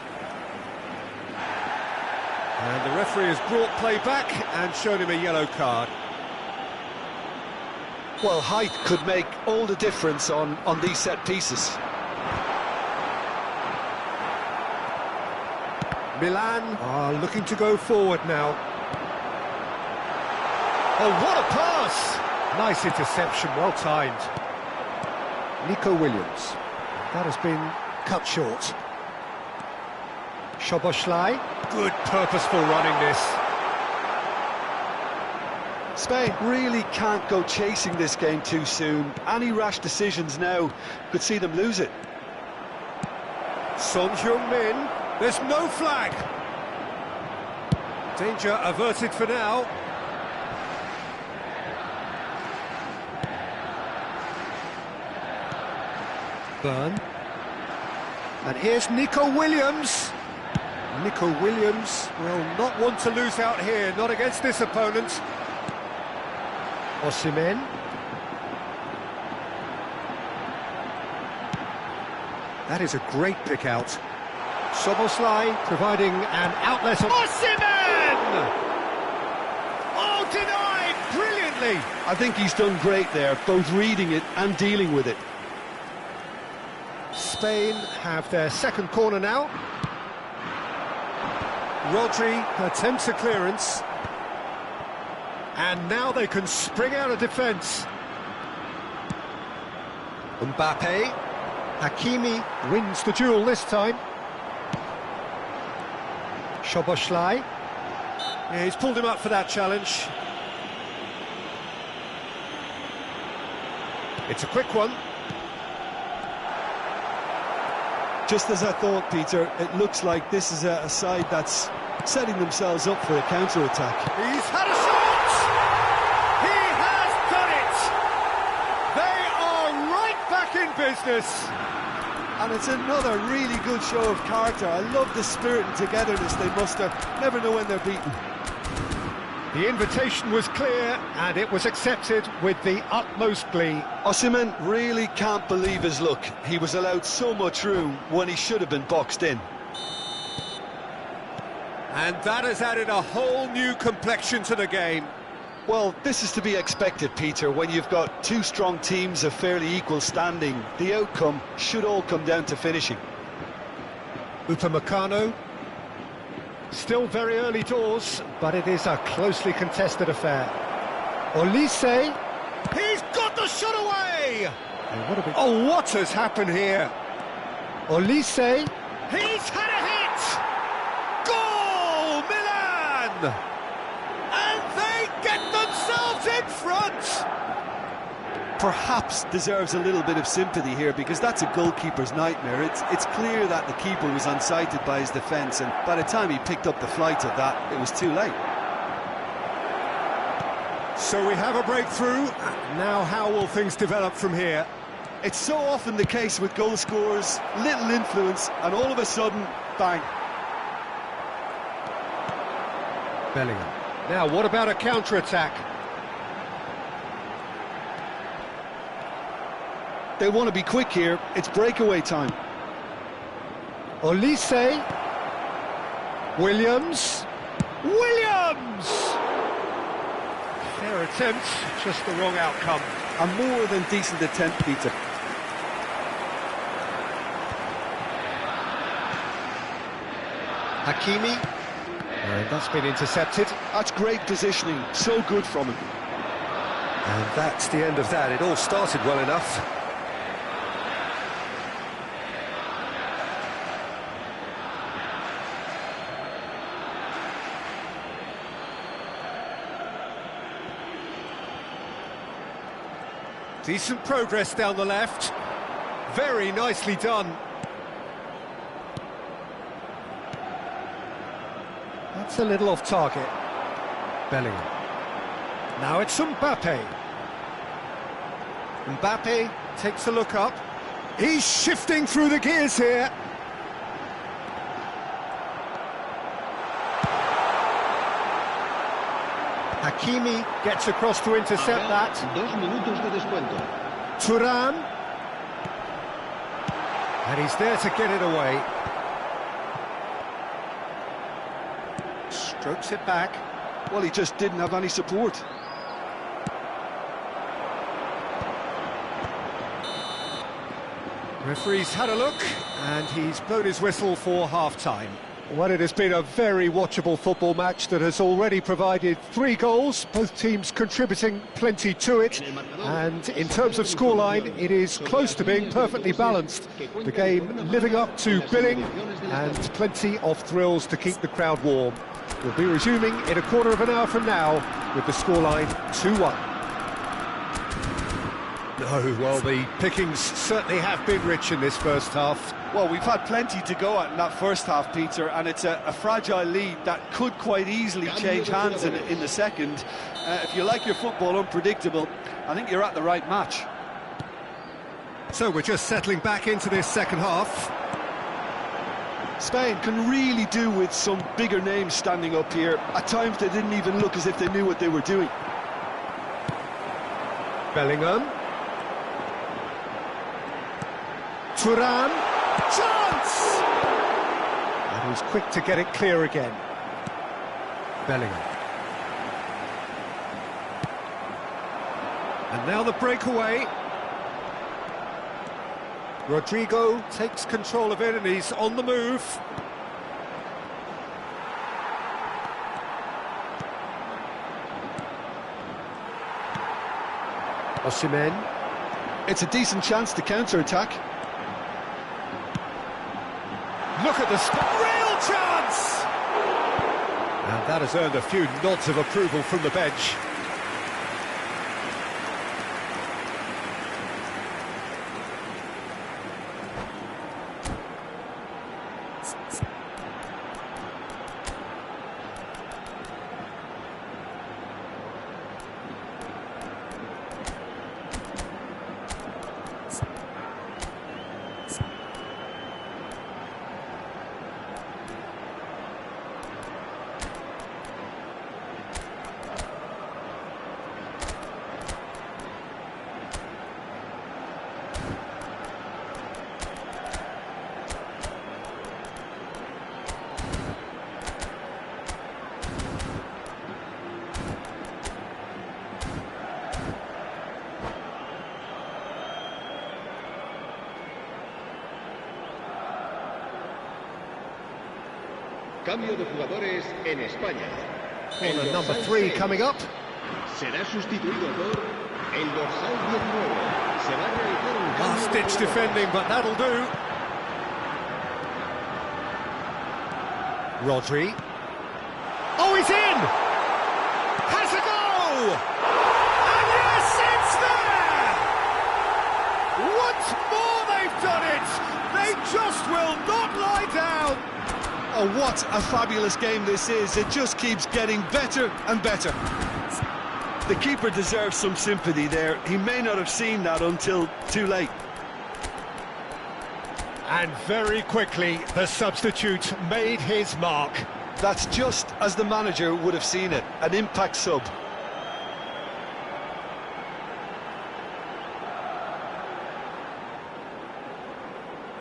And the referee has brought play back and shown him a yellow card. Well, height could make all the difference on these set pieces. Milan are looking to go forward now. Oh, what a pass! Nice interception, well timed. Nico Williams. That has been cut short. Szoboszlai. Good purposeful running this. Spain really can't go chasing this game too soon. Any rash decisions now could see them lose it. Son Heung-min, there's no flag. Danger averted for now. Burn. And here's Nico Williams. Nico Williams will not want to lose out here, not against this opponent. Osimhen. That is a great pick out. Szoboszlai providing an outlet. Osimhen! Oh, denied brilliantly. I think he's done great there, both reading it and dealing with it. Spain have their second corner now. Rodri attempts a clearance. And now they can spring out of defence. Mbappe. Hakimi wins the duel this time. Szoboszlai. Yeah, he's pulled him up for that challenge. It's a quick one. Just as I thought, Peter, it looks like this is a side that's setting themselves up for a counter-attack. He's had a shot! He has done it! They are right back in business! And it's another really good show of character. I love the spirit and togetherness they muster. Never know when they're beaten. The invitation was clear, and it was accepted with the utmost glee. Osimhen really can't believe his luck. He was allowed so much room when he should have been boxed in. And that has added a whole new complexion to the game. Well, this is to be expected, Peter. When you've got two strong teams of fairly equal standing, the outcome should all come down to finishing. Upamecano. Still very early doors, but it is a closely contested affair. Olise. He's got the shot away! Oh, what has happened here? Olise. He's had a hit! Goal, Milan! And they get themselves in front! Perhaps deserves a little bit of sympathy here, because that's a goalkeeper's nightmare. It's clear that the keeper was unsighted by his defence, and by the time he picked up the flight of that, it was too late. So we have a breakthrough. Now how will things develop from here? It's so often the case with goal scorers, little influence, and all of a sudden, bang. Bellingham. Now, what about a counter-attack? They want to be quick here. It's breakaway time. Olise. Williams. Williams! Fair attempt, just the wrong outcome. A more than decent attempt, Peter. Hakimi. And that's been intercepted. That's great positioning. So good from him. And that's the end of that. It all started well enough. Decent progress down the left. Very nicely done. That's a little off target. Bellingham. Now it's Mbappe. Mbappe takes a look up. He's shifting through the gears here. Hakimi gets across to intercept that. 2 minutos de descuento. Thuram. And he's there to get it away. Strokes it back. Well, he just didn't have any support. Referee's had a look, and he's blown his whistle for half-time. Well, it has been a very watchable football match that has already provided 3 goals, both teams contributing plenty to it. And in terms of scoreline, it is close to being perfectly balanced. The game living up to billing, and plenty of thrills to keep the crowd warm. We'll be resuming in a quarter of an hour from now with the scoreline 2-1. No, well, the pickings certainly have been rich in this first half. Well, we've had plenty to go at in that first half, Peter, and it's a fragile lead that could quite easily change hands in the second. If you like your football unpredictable, I think you're at the right match. So we're just settling back into this second half. Spain can really do with some bigger names standing up here. At times they didn't even look as if they knew what they were doing. Bellingham. Thuram. Chance! And he's quick to get it clear again. Bellingham. And now the breakaway. Rodrigo takes control of it and he's on the move. Osimhen. It's a decent chance to counter-attack. Look at the real chance! And that has earned a few nods of approval from the bench. Cambio de jugadores en España. Corner number 3 coming up. Será sustituido por el dorsal 19. Se va a realizar un cambio. Last-ditch defending, but that'll do. Rodri. Oh, he's in! Has a go! And yes, it's there! Once more they've done it! They just will not lie down! Oh, what a fabulous game this is. It just keeps getting better and better. The keeper deserves some sympathy there. He may not have seen that until too late. And very quickly, the substitute made his mark. That's just as the manager would have seen it. An impact sub.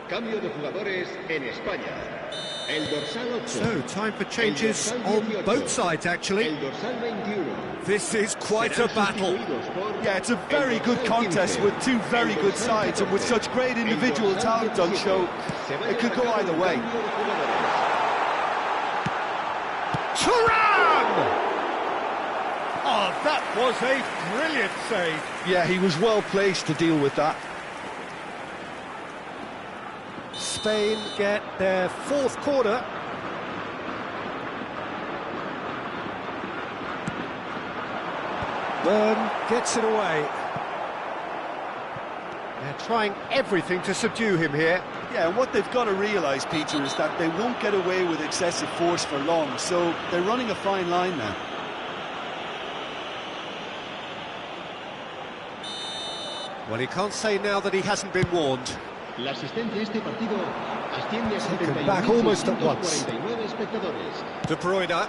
Cambio de jugadores en España. El dorsal 8. So, time for changes on both sides, actually. El dorsal 21. This is quite a battle. Yeah, it's a very good contest with two very good sides, and with such great individual talent on show, it could go either way. Thuram! Oh, that was a brilliant save. Yeah, he was well placed to deal with that. Spain get their 4th corner. Byrne gets it away. They're trying everything to subdue him here. Yeah, and what they've got to realise, Peter, is that they won't get away with excessive force for long, so they're running a fine line now. Well, he can't say now that he hasn't been warned. La asistencia a este partido asciende a Taken back almost at once. 71.49 espectadores. De Bruyne.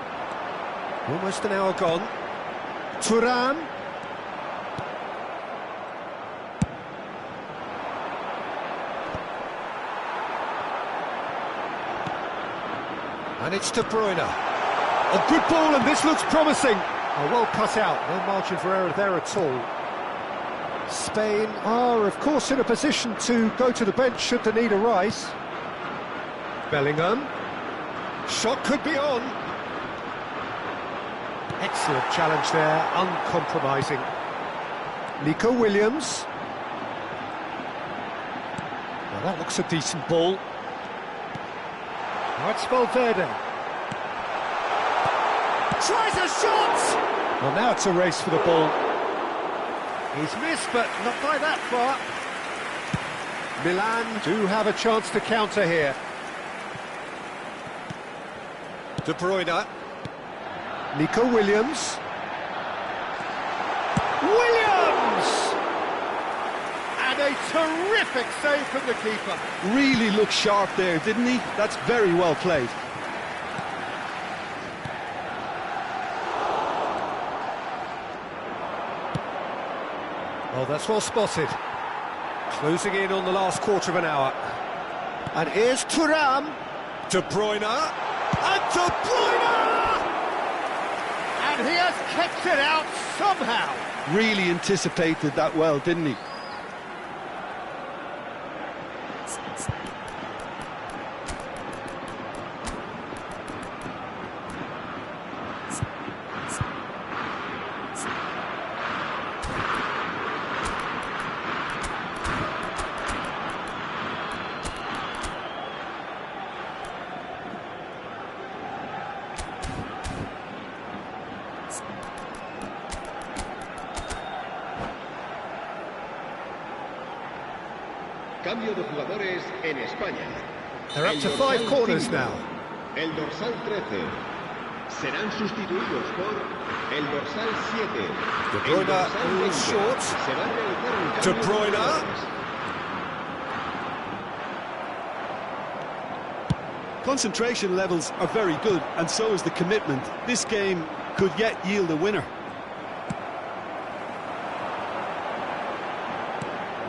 Almost an hour gone. Thuram. And it's De Bruyne. A good ball, and this looks promising. Oh, well cut out, no margin for error there at all. Spain are, of course, in a position to go to the bench should the need arise. Bellingham. Shot could be on. Excellent challenge there, uncompromising. Nico Williams. Well, that looks a decent ball. Now it's Valverde. Tries a shot! Well, now it's a race for the ball. He's missed, but not by that far. Milan do have a chance to counter here. De Bruyne. Nico Williams. Williams! And a terrific save from the keeper. Really looked sharp there, didn't he? That's very well played. Oh, that's well spotted. Closing in on the last quarter of an hour. And here's Thuram. De Bruyne. And De Bruyne! And he has kept it out somehow. Really anticipated that well, didn't he? Cambio de jugadores en España. They're up El to dorsal 5 corners 5, now. El dorsal 13. Serán sustituidos por el dorsal 7. De El Bruyne dorsal is 20. short. Se va a realizar un De cambio de Bruyne. jugadores. Concentration levels are very good, and so is the commitment. This game could yet yield a winner.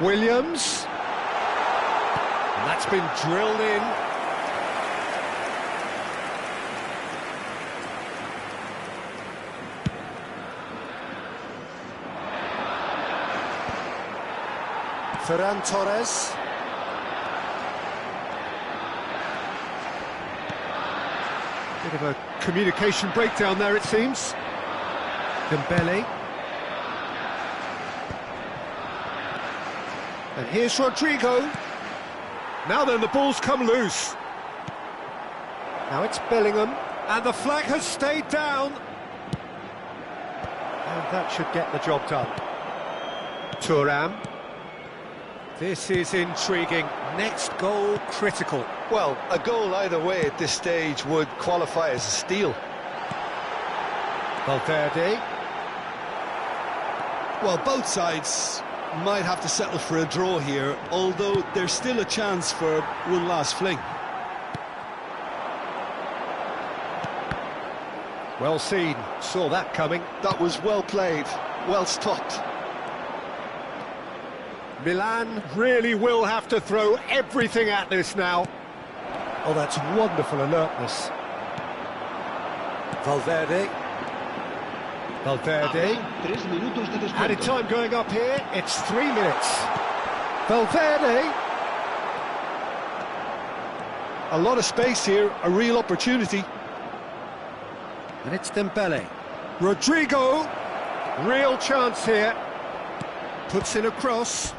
Williams. And that's been drilled in. Ferran Torres. Bit of a communication breakdown there, it seems. Dembele. And here's Rodrigo. Now then, the ball's come loose. Now it's Bellingham. And the flag has stayed down. And that should get the job done. Thuram. This is intriguing. Next goal critical. Well, a goal either way at this stage would qualify as a steal. Valverde. Well, both sides might have to settle for a draw here, although there's still a chance for one last fling. Well seen. Saw that coming. That was well played, well stopped. Milan really will have to throw everything at this now. Oh, that's wonderful alertness. Valverde. Valverde. Habrá 3 minutos de descuento. Added time going up here. It's 3 minutes. Valverde. A lot of space here, a real opportunity. And it's Dembele. Rodrigo. Real chance here. Puts in a cross.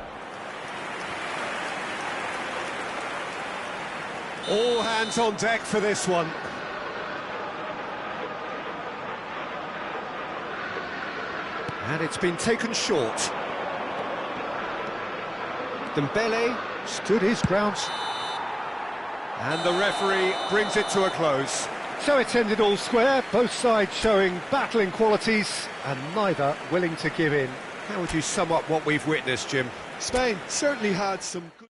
All hands on deck for this one. And it's been taken short. Dembele stood his ground. And the referee brings it to a close. So it's ended all square, both sides showing battling qualities and neither willing to give in. How would you sum up what we've witnessed, Jim? Spain certainly had some good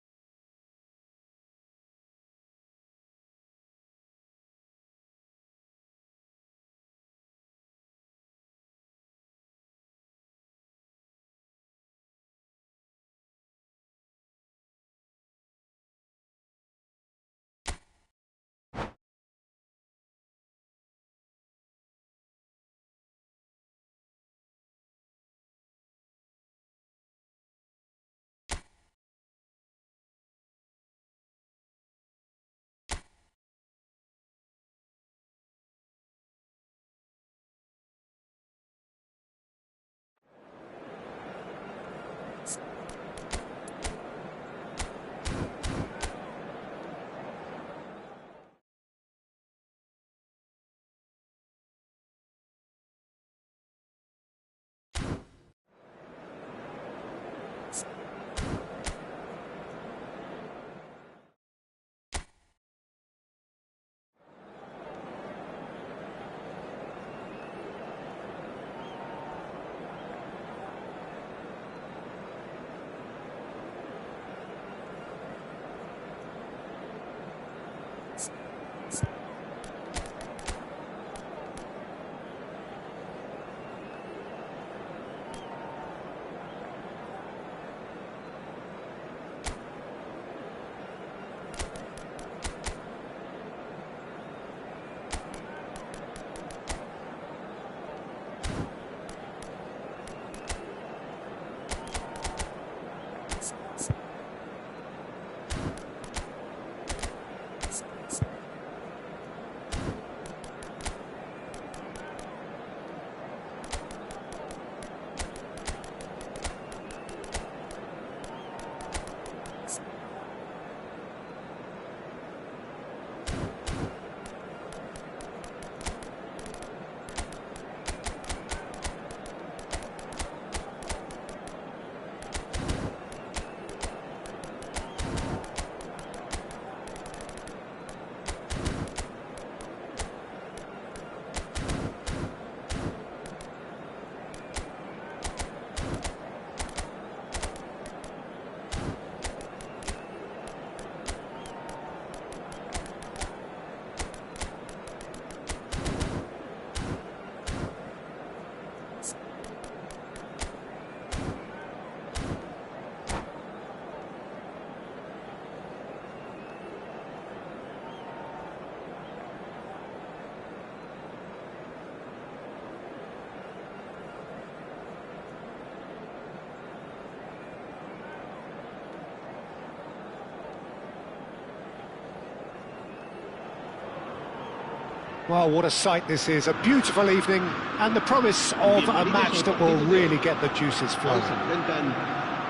Well, what a sight this is, a beautiful evening, and the promise of a match that will really get the juices flowing. Se enfrentan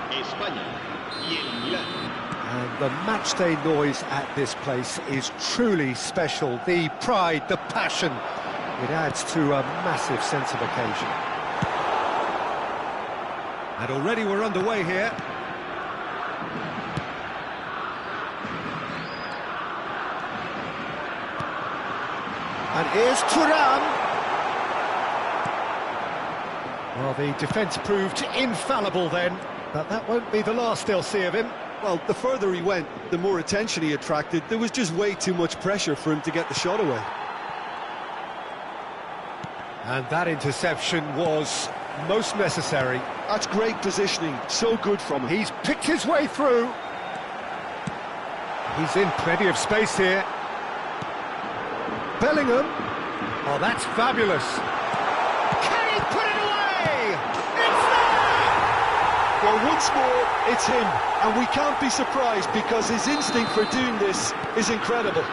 España y el Milán. And the matchday noise at this place is truly special. The pride, the passion, it adds to a massive sense of occasion. And already we're underway here. And here's Thuram. Well, the defence proved infallible then, but that won't be the last they'll see of him. Well, the further he went, the more attention he attracted. There was just way too much pressure for him to get the shot away. And that interception was most necessary. That's great positioning, so good from him. He's picked his way through. He's in plenty of space here. Bellingham. Oh, that's fabulous. Can he put it away? It's there! Well, once more, it's him. And we can't be surprised because his instinct for doing this is incredible.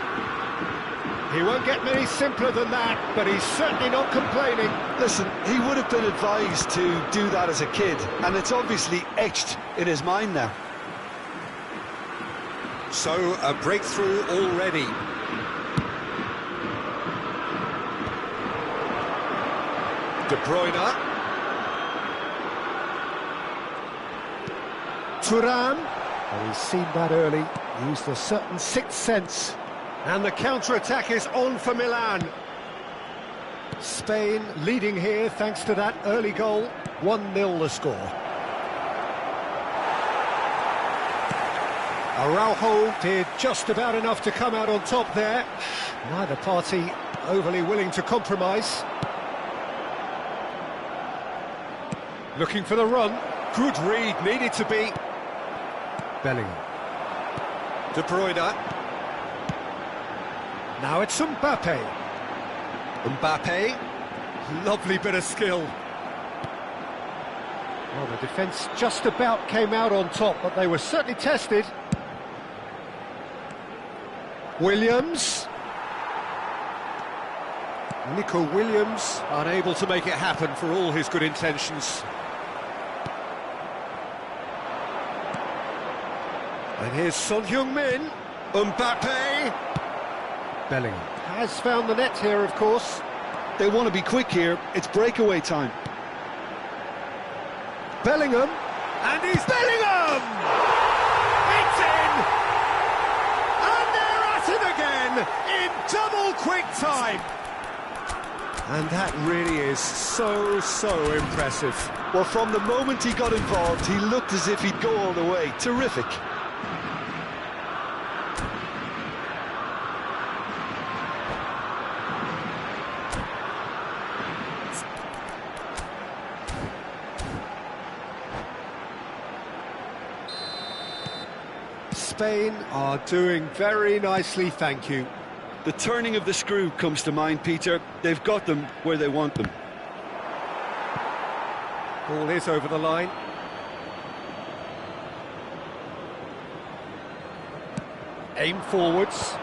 He won't get many simpler than that, but he's certainly not complaining. Listen, he would have been advised to do that as a kid, and it's obviously etched in his mind now. So, a breakthrough already. De Bruyne. Thuram. Oh, he's seen that early. Used a certain sixth sense. And the counter-attack is on for Milan. Spain leading here thanks to that early goal. 1-0 the score. Araujo did just about enough to come out on top there. Neither party overly willing to compromise. Looking for the run. Good read, needed to be. Bellingham. De Bruyne. Now it's Mbappe. Mbappe. Lovely bit of skill. Well, the defence just about came out on top, but they were certainly tested. Williams. Nico Williams, unable to make it happen for all his good intentions. And here's Son Heung-min. Mbappe. Bellingham has found the net here, of course. They want to be quick here. It's breakaway time. Bellingham. And he's Bellingham! It's in! And they're at it again in double quick time. And that really is so impressive. Well, from the moment he got involved, he looked as if he'd go all the way. Terrific. Spain are doing very nicely, thank you. The turning of the screw comes to mind, Peter. They've got them where they want them. Ball is over the line. Aim forwards.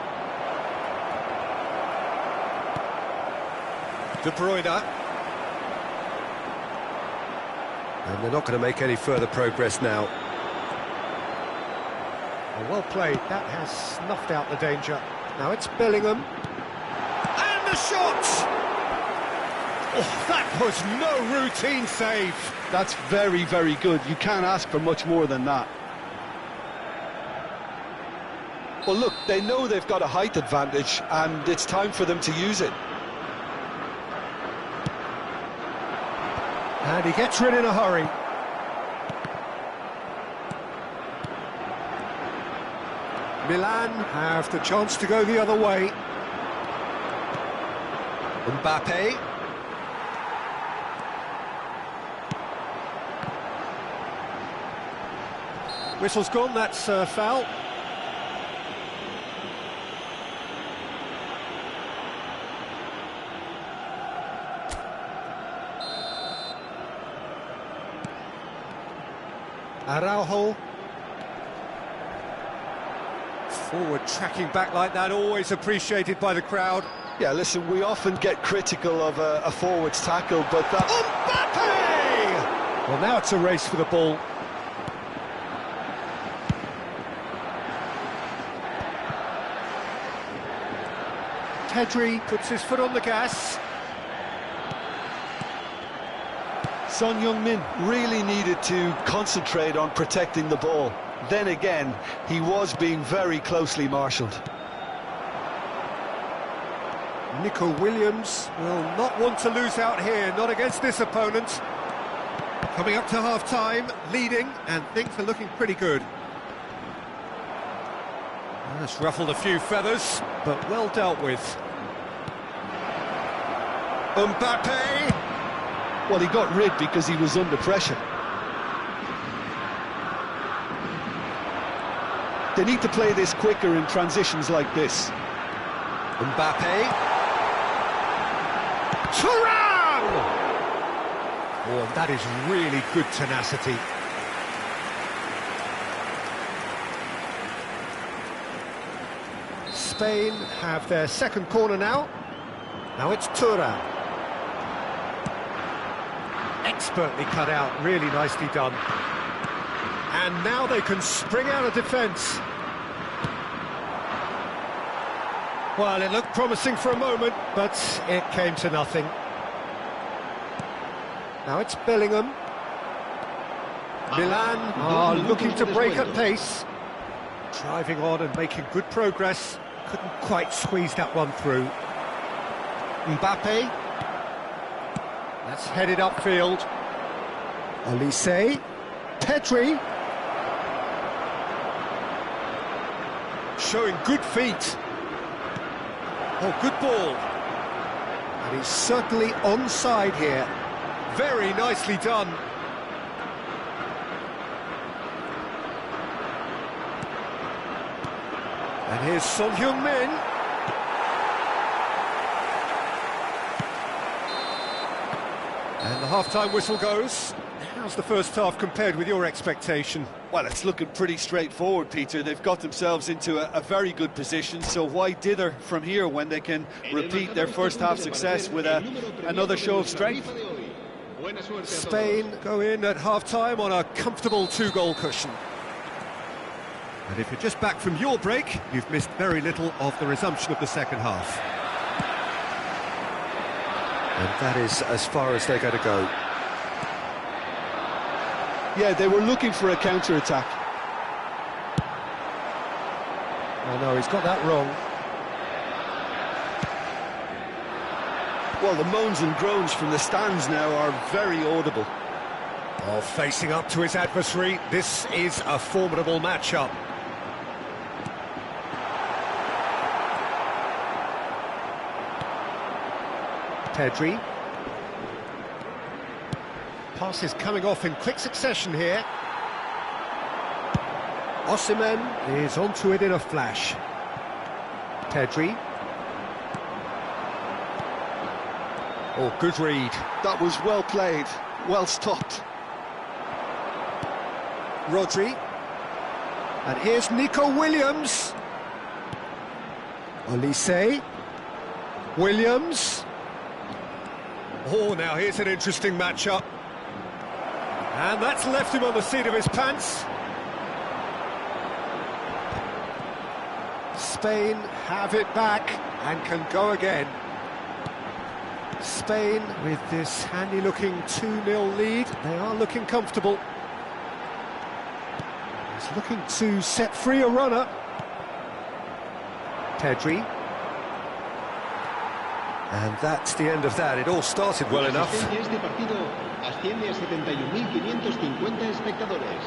De Bruyne. And they're not going to make any further progress now. Well played, that has snuffed out the danger. Now it's Bellingham. And the shot! Oh, that was no routine save. That's very good. You can't ask for much more than that. Well, look, they know they've got a height advantage, and it's time for them to use it. And he gets rid in a hurry. Milan have the chance to go the other way. Mbappe. Whistle's gone, that's foul. Araujo. Forward tracking back like that, always appreciated by the crowd. Yeah, listen, we often get critical of a forward's tackle, but that... Mbappe! Well, now it's a race for the ball. Pedri puts his foot on the gas. Son Heung-min really needed to concentrate on protecting the ball. Then again, he was being very closely marshalled. Nico Williams will not want to lose out here, not against this opponent. Coming up to half-time, leading, and things are looking pretty good. Well, it's ruffled a few feathers, but well dealt with. Mbappe! Well, he got rid because he was under pressure. They need to play this quicker in transitions like this. Mbappe. Thuram! Oh, that is really good tenacity. Spain have their second corner now. Now it's Thuram. Expertly cut out, really nicely done. And now they can spring out of defence. Well, it looked promising for a moment, but it came to nothing. Now it's Bellingham. Milan are looking to break at pace. Driving on and making good progress. Couldn't quite squeeze that one through. Mbappe. That's headed upfield. Olise. Pedri. Showing good feet. Oh, good ball. And he's certainly onside here. Very nicely done. And here's Son Heung-min. And the half-time whistle goes. How's the first half compared with your expectation? Well, it's looking pretty straightforward, Peter. They've got themselves into a very good position, so why dither from here when they can repeat their first half success with another show of strength? Spain go in at half-time on a comfortable two-goal cushion. And if you're just back from your break, you've missed very little of the resumption of the second half. And that is as far as they're going to go. Yeah, they were looking for a counter-attack. Oh no, he's got that wrong. Well, the moans and groans from the stands now are very audible. Oh, facing up to his adversary, this is a formidable matchup. Pedri. Passes coming off in quick succession here. Osimhen is onto it in a flash. Pedri. Oh, good read. That was well played, well stopped. Rodri. And here's Nico Williams. Olise. Williams. Oh, now here's an interesting matchup. And that's left him on the seat of his pants. Spain have it back and can go again. Spain with this handy-looking 2-0 lead. They are looking comfortable. He's looking to set free a runner. Pedri. And that's the end of that. It all started well enough. Este partido asciende a 71.550 espectadores.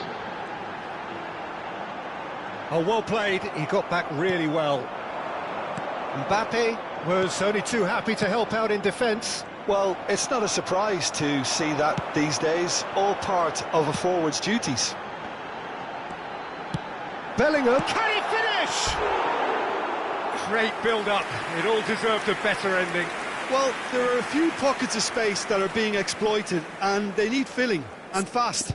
Oh, well played. He got back really well. Mbappe was only too happy to help out in defence. Well, it's not a surprise to see that these days, all part of a forward's duties. Bellingham, can he finish? Great build-up. It all deserved a better ending. Well, there are a few pockets of space that are being exploited, and they need filling, and fast.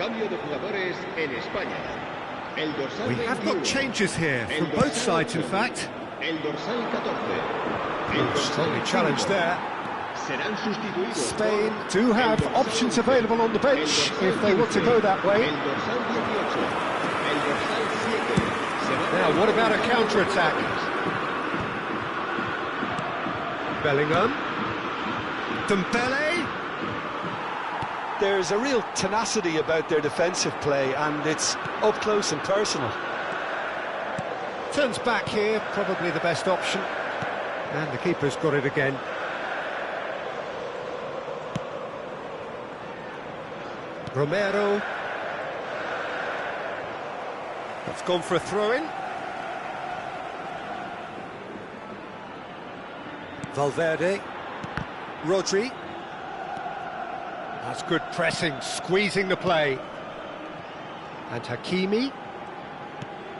Cambio de jugadores en España. El dorsal We have 21. got changes here El from both dorsal sides, in 8. fact. El dorsal 14. El dorsal Strongly 5. challenged there. Serán sustituidos Spain por do el have dorsal options 11, available on the el bench dorsal if they want to 15, go that way. El dorsal 18. El dorsal 7. Se va Now, what about a realizando counter-attack? Bellingham. Dembele. There's a real tenacity about their defensive play, and it's up close and personal. Turns back here, probably the best option. And the keeper's got it again. Romero. That's gone for a throw-in. Valverde. Rodri. That's good pressing, squeezing the play. And Hakimi.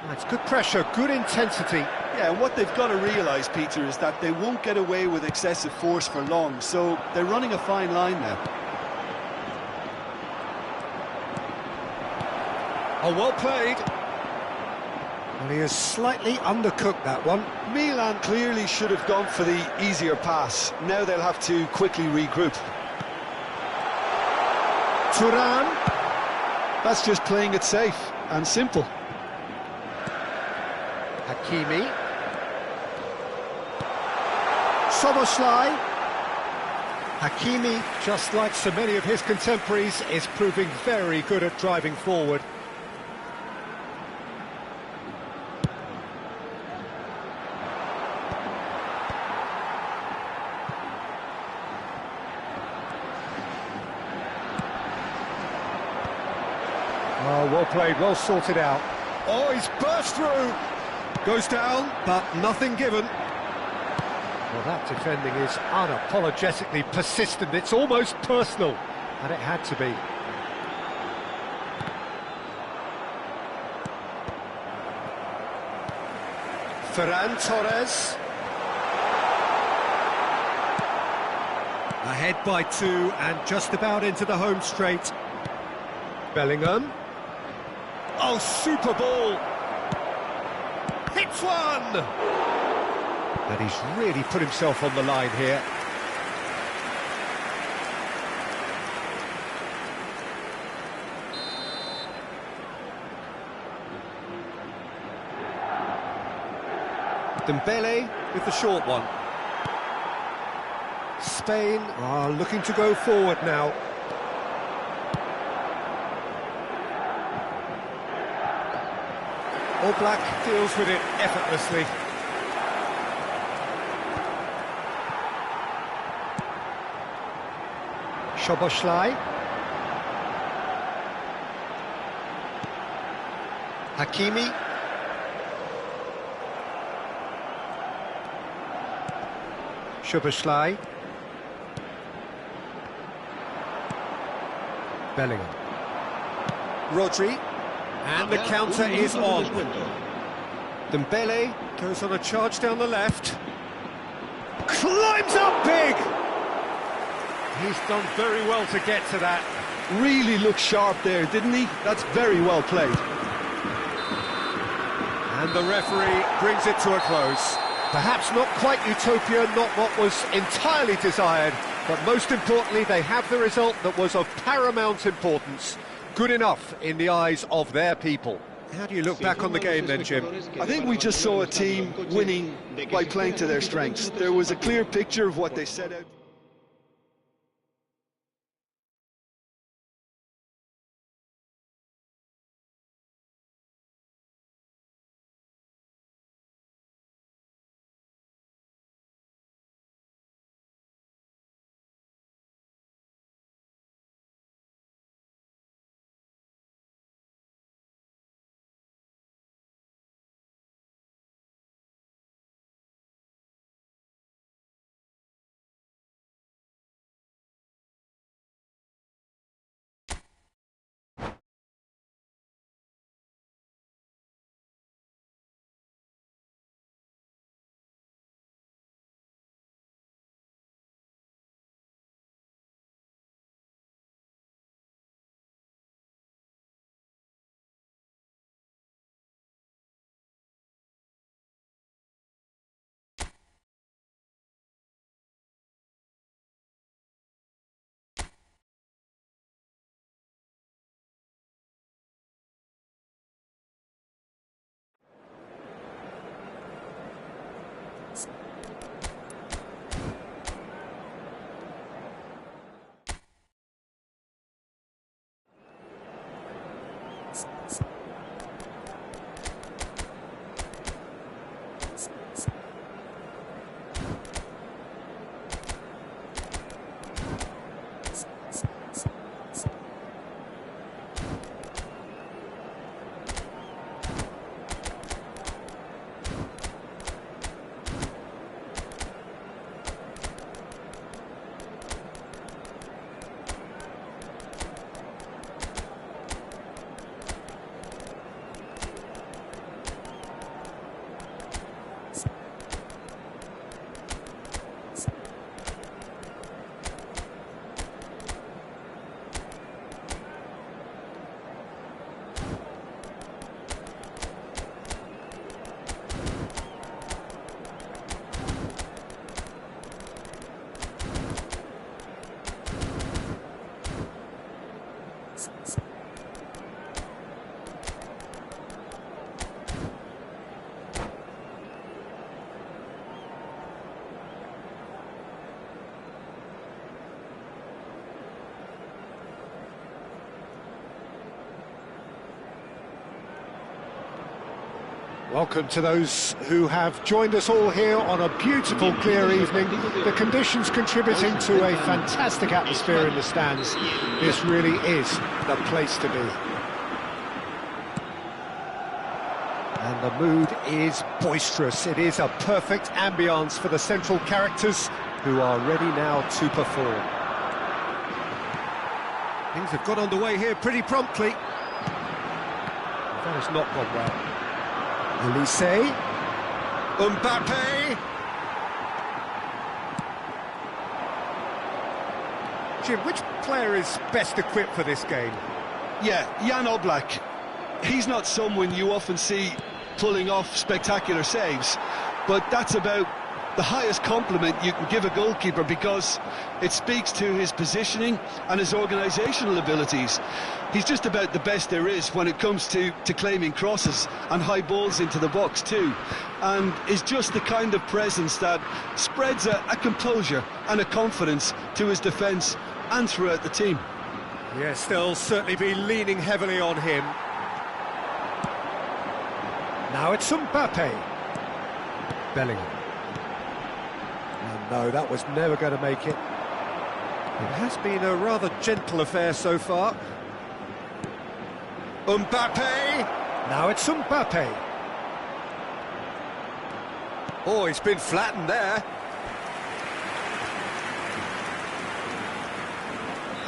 That's good pressure, good intensity. Yeah, and what they've got to realise, Peter, is that they won't get away with excessive force for long, so they're running a fine line now. Oh, well played. Well, he has slightly undercooked that one. Milan clearly should have gone for the easier pass. Now they'll have to quickly regroup. Thuram. That's just playing it safe and simple. Hakimi. Soboslai. Hakimi, just like so many of his contemporaries, is proving very good at driving forward. Oh, well played, well sorted out. Oh, he's burst through. Goes down, but nothing given. Well, that defending is unapologetically persistent. It's almost personal, and it had to be. Ferran Torres. Ahead by 2 and just about into the home straight. Bellingham. Oh, super ball. Hits one! And he's really put himself on the line here. Dembele with the short one. Spain are looking to go forward now. All Black deals with it effortlessly. Szoboszlai. Hakimi. Szoboszlai. Bellingham. Rodri. And the counter is on. Dembele goes on a charge down the left. Climbs up big! He's done very well to get to that. Really looked sharp there, didn't he? That's very well played. And the referee brings it to a close. Perhaps not quite utopia, not what was entirely desired, but most importantly, they have the result that was of paramount importance. Good enough in the eyes of their people. How do you look back on the game then, Jim? I think we just saw a team winning by playing to their strengths. There was a clear picture of what they set out. Welcome to those who have joined us all here on a beautiful, clear evening. The conditions contributing to a fantastic atmosphere in the stands. This really is the place to be. And the mood is boisterous. It is a perfect ambience for the central characters who are ready now to perform. Things have got underway here pretty promptly. That has not gone well. Elise, Mbappe. Jim, which player is best equipped for this game? Yeah, Jan Oblak. He's not someone you often see pulling off spectacular saves, but that's about the highest compliment you can give a goalkeeper, because it speaks to his positioning and his organisational abilities. He's just about the best there is when it comes to claiming crosses and high balls into the box too, and is just the kind of presence that spreads a composure and a confidence to his defence and throughout the team. Yes, they'll certainly be leaning heavily on him. Now it's Mbappe. Bellingham. No, that was never going to make it. It has been a rather gentle affair so far. Mbappe! Now it's Mbappe. Oh, he's been flattened there.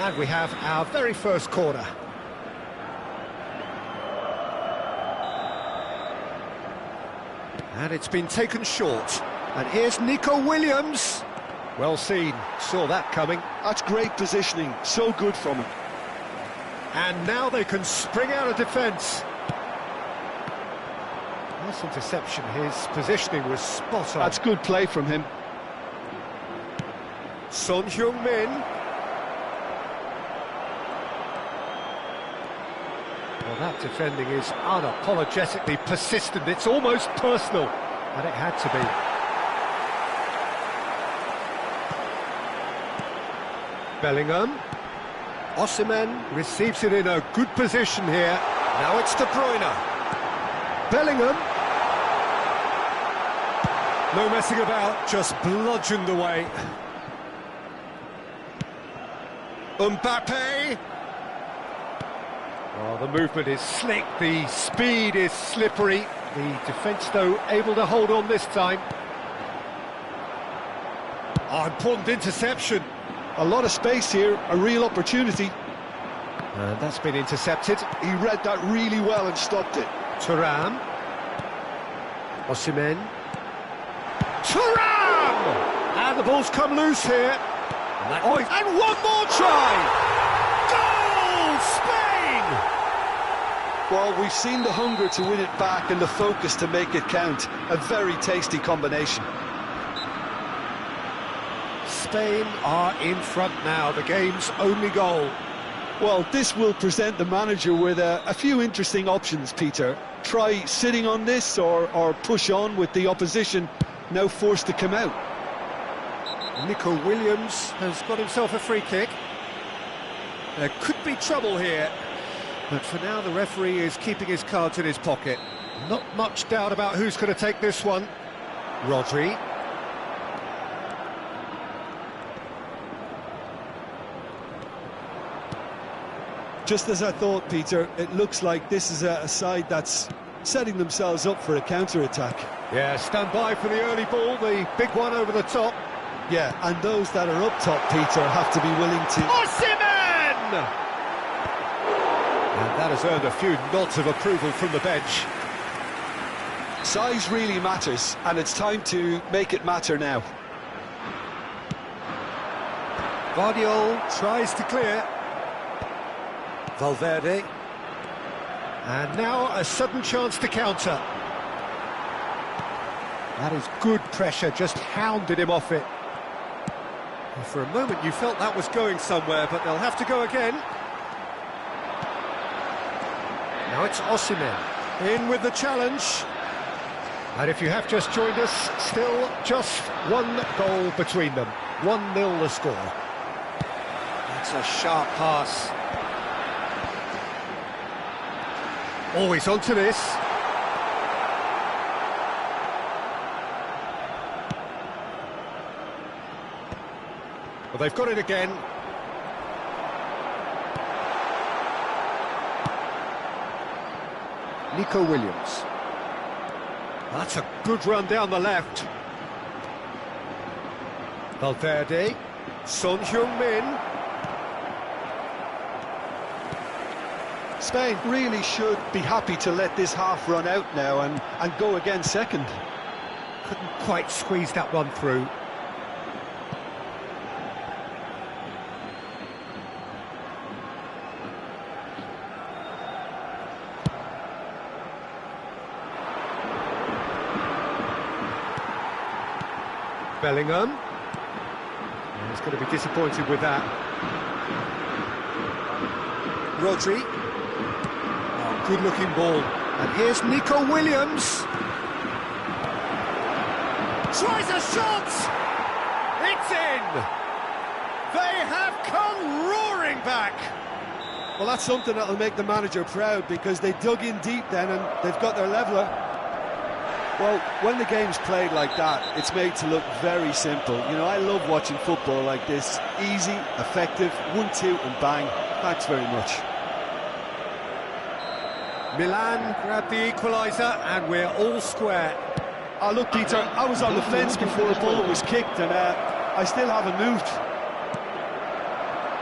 And we have our very first corner. And it's been taken short. And here's Nico Williams. Well seen, saw that coming. That's great positioning, so good from him. And now they can spring out of defence. Nice interception, his positioning was spot on. That's good play from him. Son Heung-min. Well, that defending is unapologetically persistent. It's almost personal, and it had to be. Bellingham. Osimhen receives it in a good position here. Now it's De Bruyne. Bellingham. No messing about, just bludgeoned away. Mbappe. Oh, the movement is slick, the speed is slippery. The defence, though, able to hold on this time. Oh, important interception. A lot of space here, a real opportunity. And that's been intercepted. He read that really well and stopped it. Thuram. Osimhen. Thuram! And the ball's come loose here. And one more try! Goal! Spain! Well, we've seen the hunger to win it back and the focus to make it count. A very tasty combination. Spain are in front now, the game's only goal. Well, this will present the manager with a few interesting options, Peter. Try sitting on this or push on with the opposition now forced to come out. Nico Williams has got himself a free kick. There could be trouble here, but for now the referee is keeping his cards in his pocket. Not much doubt about who's going to take this one. Rodri. Just as I thought, Peter, it looks like this is a side that's setting themselves up for a counter-attack. Yeah, stand by for the early ball, the big one over the top. Yeah, and those that are up top, Peter, have to be willing to... Osimhen! And that has earned a few nods of approval from the bench. Size really matters, and it's time to make it matter now. Guardiola tries to clear. Valverde. And now a sudden chance to counter. That is good pressure, just hounded him off it. Well, for a moment you felt that was going somewhere, but they'll have to go again. Now it's Osimhen in with the challenge. And if you have just joined us, still just one goal between them. 1-0 the score. That's a sharp pass. Always onto this. Well, they've got it again. Nico Williams. That's a good run down the left. Valverde. Son Heung-min. Spain really should be happy to let this half run out now and go again second. Couldn't quite squeeze that one through. Bellingham. He's going to be disappointed with that. Rodri. Oh, good-looking ball. And here's Nico Williams. Tries a shot! It's in! They have come roaring back! Well, that's something that'll make the manager proud, because they dug in deep then and they've got their leveller. Well, when the game's played like that, it's made to look very simple. You know, I love watching football like this. Easy, effective, 1-2 and bang. Thanks very much. Milan grab the equaliser and we're all square. Oh, look, Peter, I was on the fence before the ball was kicked and I still haven't moved.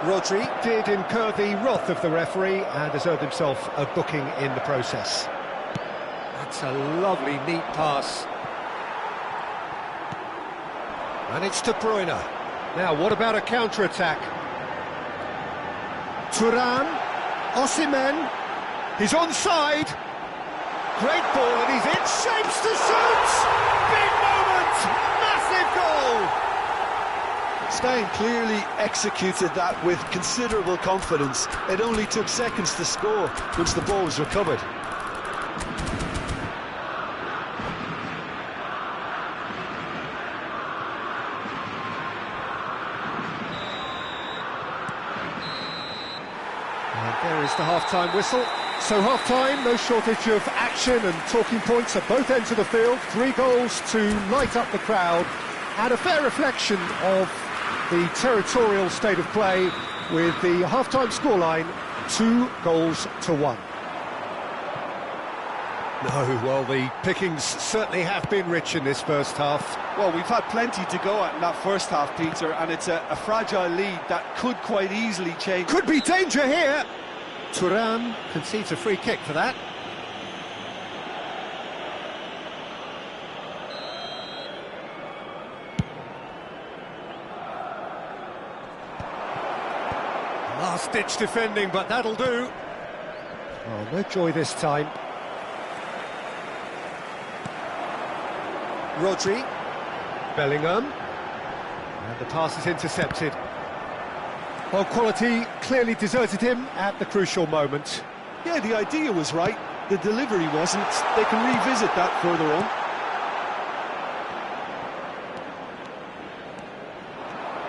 Rodri did incur the wrath of the referee and has earned himself a booking in the process. That's a lovely, neat pass. And it's De Bruyne. Now, what about a counter-attack? Thuram, Osimhen, he's onside. Great ball, and he's in shapes to shoot! Big moment! Massive goal! Spain clearly executed that with considerable confidence. It only took seconds to score once the ball was recovered. There is the half-time whistle. So half-time, no shortage of action and talking points at both ends of the field. 3 goals to light up the crowd, and a fair reflection of the territorial state of play with the half-time scoreline 2-1. No, well, the pickings certainly have been rich in this first half. Well, we've had plenty to go at in that first half, Peter, and it's a fragile lead that could quite easily change. Could be danger here! Thuram concedes a free kick for that. Last-ditch defending, but that'll do. Oh, no joy this time. Rodri. Bellingham. And the pass is intercepted. Well, quality clearly deserted him at the crucial moment. Yeah, the idea was right. The delivery wasn't. They can revisit that further on.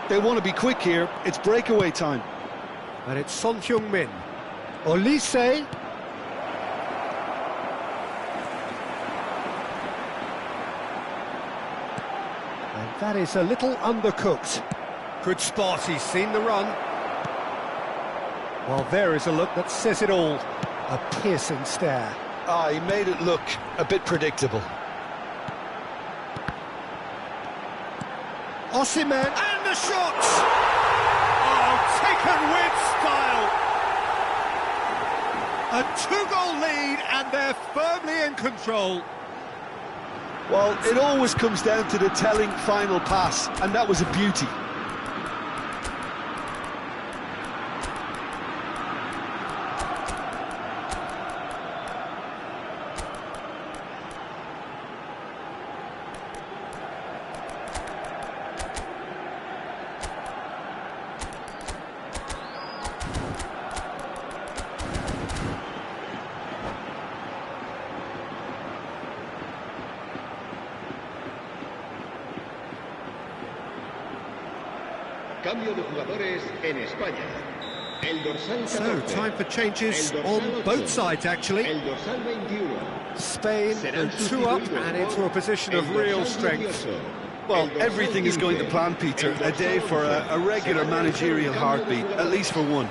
They want to be quick here. It's breakaway time. And it's Son Heung-min. Olise. And that is a little undercooked. Good spot, he's seen the run. Well, there is a look that says it all. A piercing stare. Ah, he made it look a bit predictable. Osimhen, and the shot! Oh, taken with style! A 2-goal lead, and they're firmly in control. Well, it always comes down to the telling final pass, and that was a beauty. Cambio de jugadores en España. El dorsal 14. So, time for changes on both sides, actually. El dorsal 21. Spain Serán 2 up sustituidos and into a position por of el real dorsal strength. 18. Well, everything is going to plan, Peter. A day for a regular managerial heartbeat, at least for one.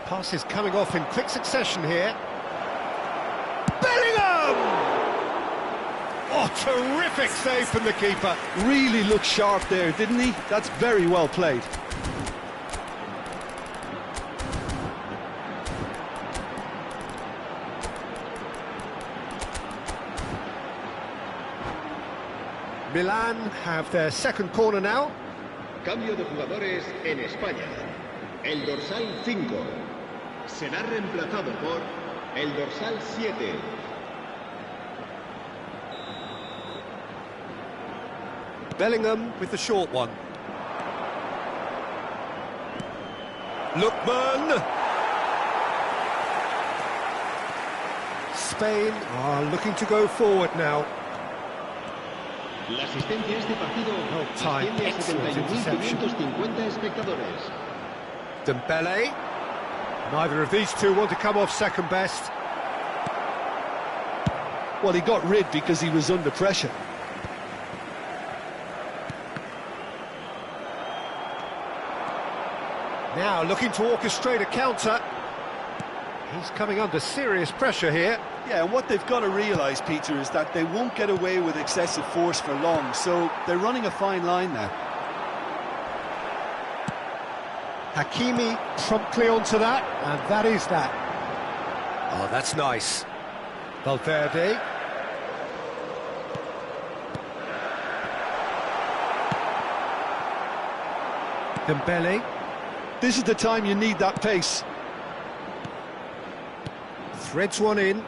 Passes coming off in quick succession here. Bellingham! Oh, terrific save from the keeper. Really looked sharp there, didn't he? That's very well played. Milan have their second corner now. Cambio de jugadores en España. El dorsal 5 será reemplazado por el dorsal 7. Bellingham with the short one. Lookman. Spain are looking to go forward now. La asistencia a este partido time. asciende a Excellent interception. 71.550 espectadores. Dembele. Neither of these two want to come off second best. Well, he got rid because he was under pressure. Now looking to orchestrate a counter. He's coming under serious pressure here. Yeah, and what they've got to realise, Peter, is that they won't get away with excessive force for long, so they're running a fine line now. Hakimi promptly onto that, and that is that. Oh, that's nice. Valverde. Dembele. This is the time you need that pace. Threads one in.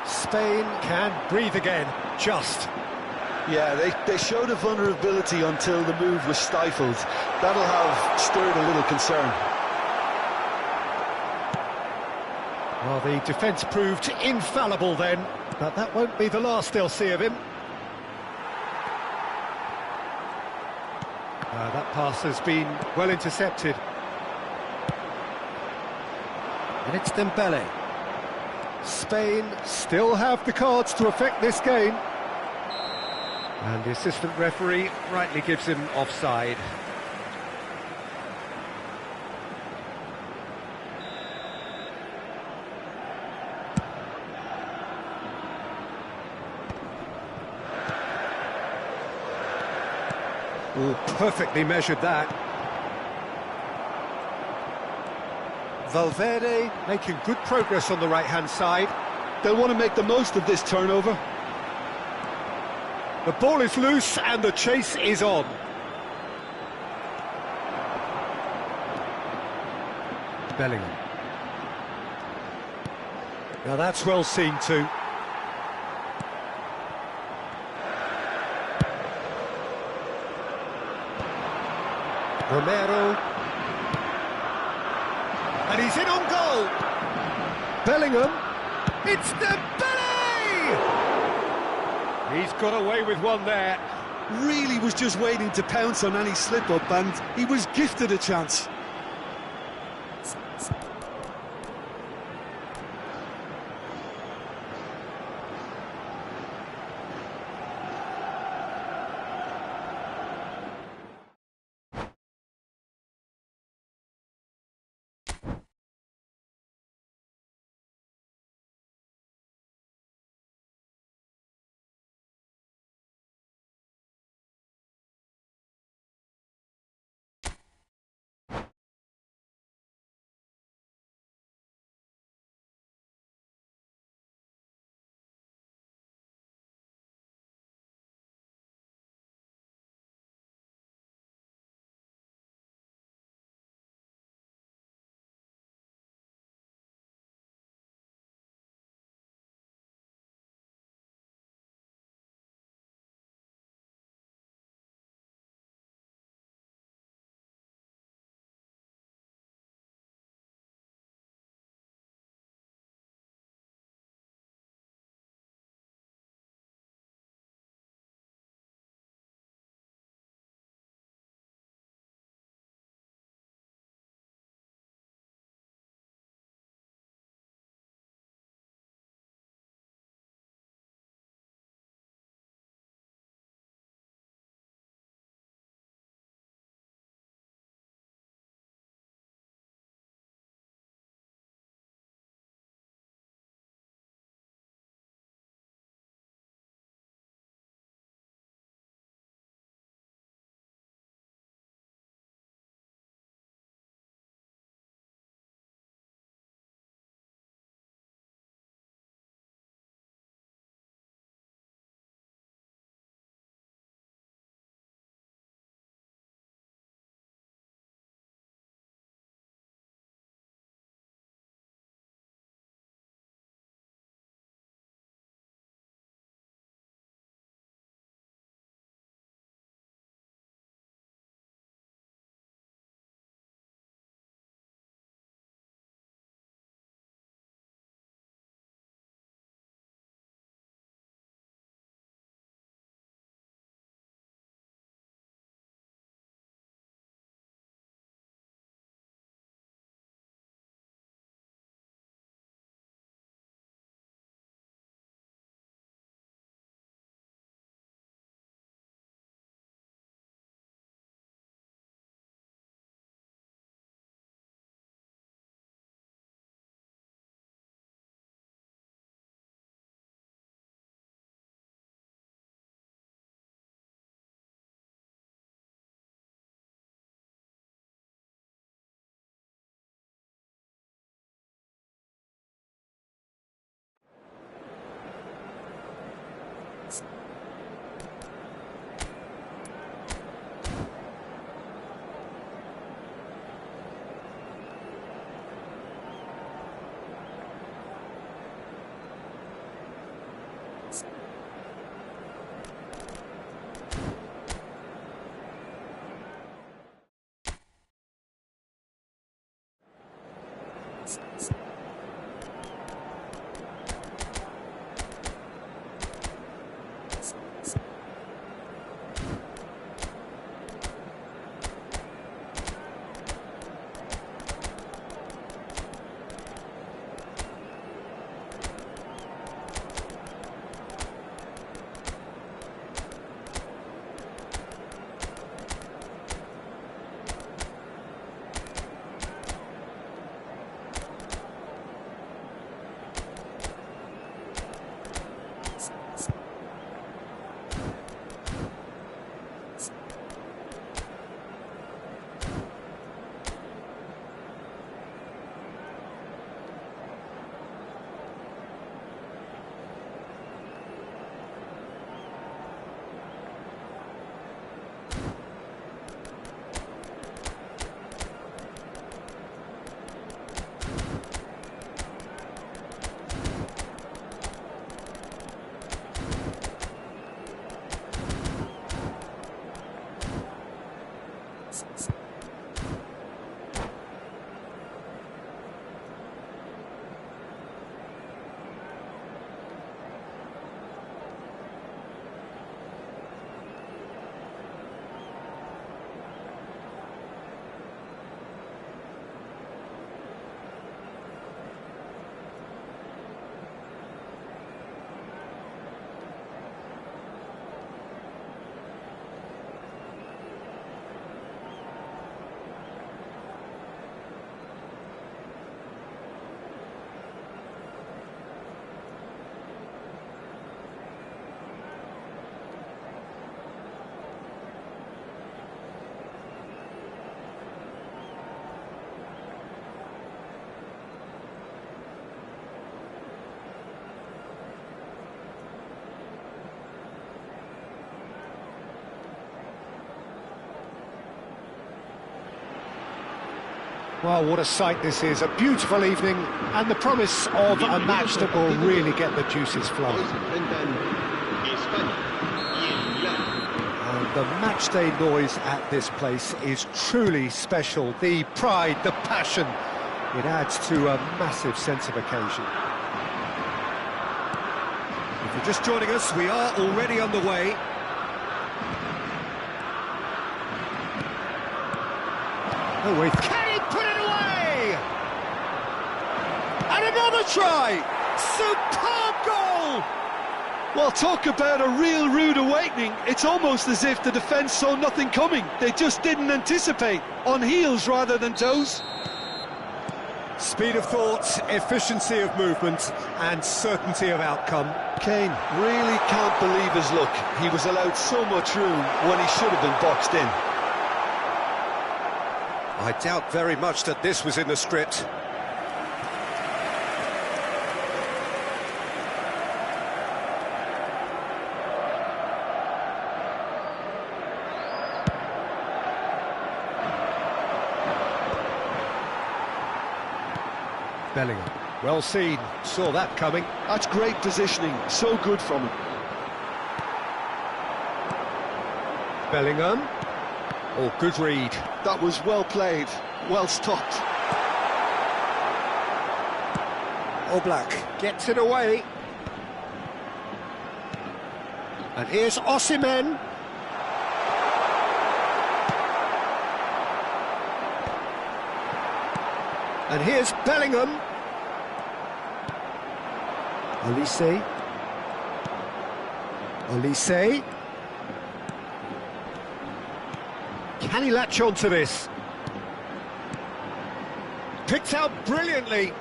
Spain can breathe again, just. Yeah, they showed a vulnerability until the move was stifled. That'll have stirred a little concern. Well, the defence proved infallible then, but that won't be the last they'll see of him. That pass has been well intercepted. And it's Dembele. Spain still have the cards to affect this game. And the assistant referee rightly gives him offside. Oh, perfectly measured that. Valverde making good progress on the right-hand side. They'll want to make the most of this turnover. The ball is loose and the chase is on. Bellingham. Now that's well seen too. Romero. And he's in on goal. Bellingham. It's Dembele! He's got away with one there. Really was just waiting to pounce on any slip-up, and he was gifted a chance. Well, what a sight this is, a beautiful evening, and the promise of a match that will really get the juices flowing. Hoy se enfrentan España y el Milán. And the matchday noise at this place is truly special. The pride, the passion, it adds to a massive sense of occasion. If you're just joining us, we are already underway. Oh, wait. Can he put it away? And another try! Superb goal! Well, talk about a real rude awakening. It's almost as if the defence saw nothing coming. They just didn't anticipate. On heels rather than toes. Speed of thought, efficiency of movement, and certainty of outcome. Kane really can't believe his luck. He was allowed so much room when he should have been boxed in. I doubt very much that this was in the script. Bellingham, well seen, saw that coming. That's great positioning, so good from him. Bellingham, oh, good read. That was well played, well stopped. Oblak gets it away. And here's Osimhen. And here's Bellingham. Olise. Olise. Can he latch on to this? Picked out brilliantly.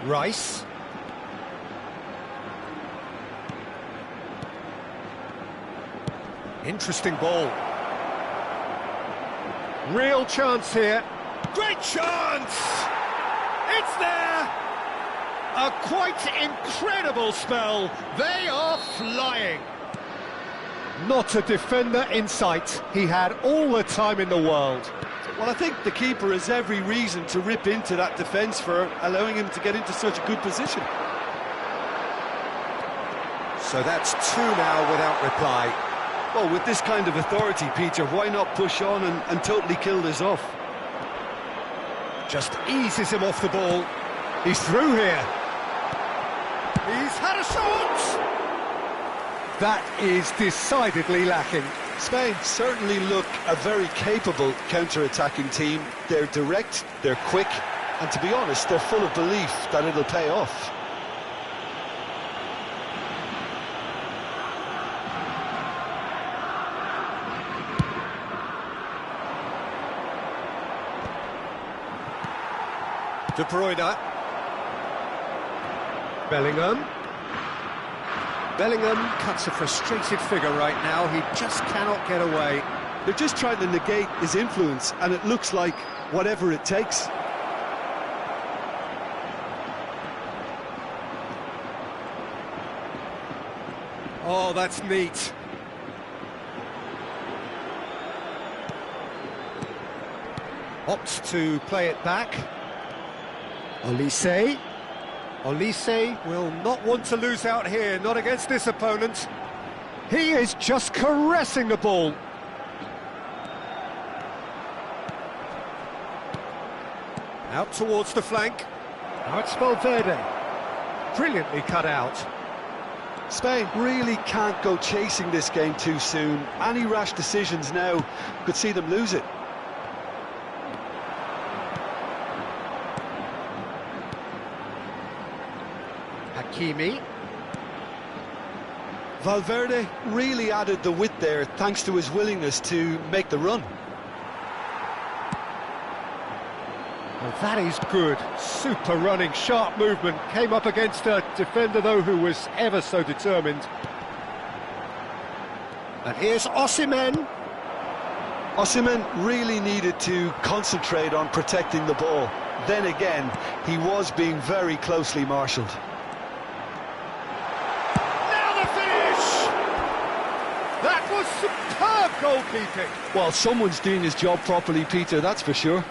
Rice. Interesting ball. Real chance here. Great chance! It's there! A quite incredible spell. They are flying. Not a defender in sight. He had all the time in the world. Well, I think the keeper has every reason to rip into that defence for allowing him to get into such a good position. So that's two now without reply. Well, with this kind of authority, Peter, why not push on and totally kill this off? Just eases him off the ball. He's through here. He's had a shot! That is decidedly lacking. Spain certainly look a very capable counter-attacking team. They're direct, they're quick, and to be honest, they're full of belief that it'll pay off. De Bruyne. Bellingham. Bellingham cuts a frustrated figure right now. He just cannot get away. They're just trying to negate his influence, and it looks like whatever it takes. Oh, that's neat. Opts to play it back. Olise. Olise will not want to lose out here, not against this opponent. He is just caressing the ball. Out towards the flank. Now it's Valverde. Brilliantly cut out. Spain really can't go chasing this game too soon. Any rash decisions now could see them lose it. Hakimi. Valverde really added the width there thanks to his willingness to make the run. Well, that is good. Super running, sharp movement. Came up against a defender, though, who was ever so determined. And here's Osimhen. Osimhen really needed to concentrate on protecting the ball. Then again, he was being very closely marshalled. That was superb goalkeeping. Well, someone's doing his job properly, Peter, that's for sure.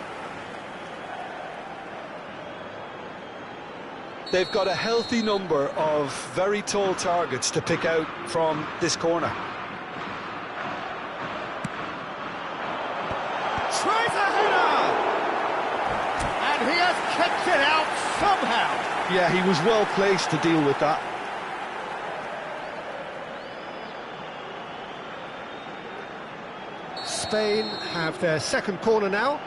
They've got a healthy number of very tall targets to pick out from this corner. Tries a header! And he has kept it out somehow. Yeah, he was well placed to deal with that. Spain have their second corner now.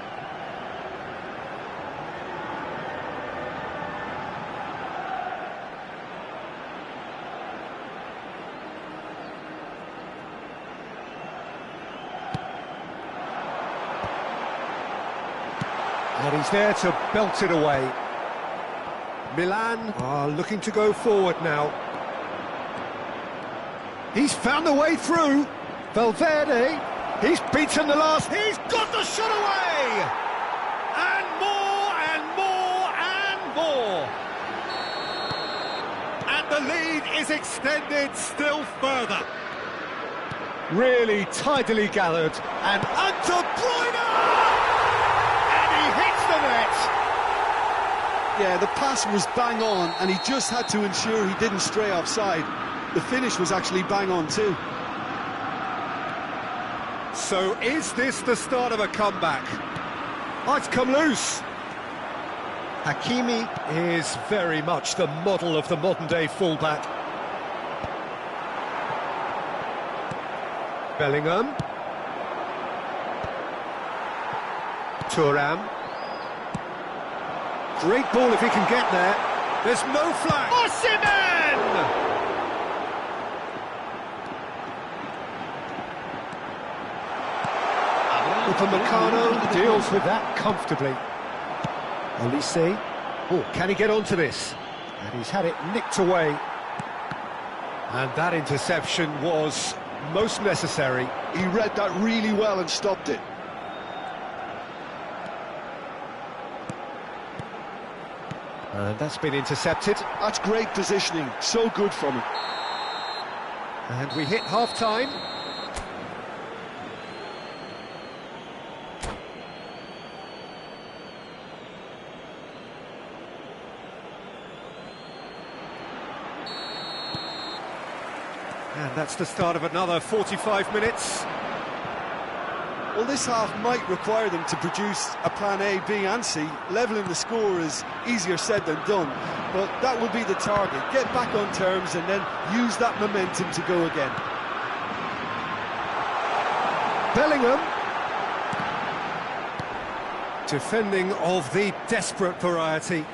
And he's there to belt it away. Milan are looking to go forward now. He's found the way through. Valverde, he's beaten the last. He's got the shot away! And more, and more, and more. And the lead is extended still further. Really tidily gathered. And De Bruyne! And he hits the net. Yeah, the pass was bang on, and he just had to ensure he didn't stray offside. The finish was actually bang on too. So is this the start of a comeback? Oh, it's come loose. Hakimi is very much the model of the modern-day fullback. Bellingham. Thuram. Great ball if he can get there. There's no flag. Osimhen! Upamecano deals with that comfortably. Olise. Oh, can he get onto this? And he's had it nicked away. And that interception was most necessary. He read that really well and stopped it. And that's been intercepted. That's great positioning, so good from him. And we hit half-time. And that's the start of another 45 minutes. Well, this half might require them to produce a plan A, B and C. Levelling the score is easier said than done, but that will be the target. Get back on terms and then use that momentum to go again. Bellingham. Defending of the desperate variety.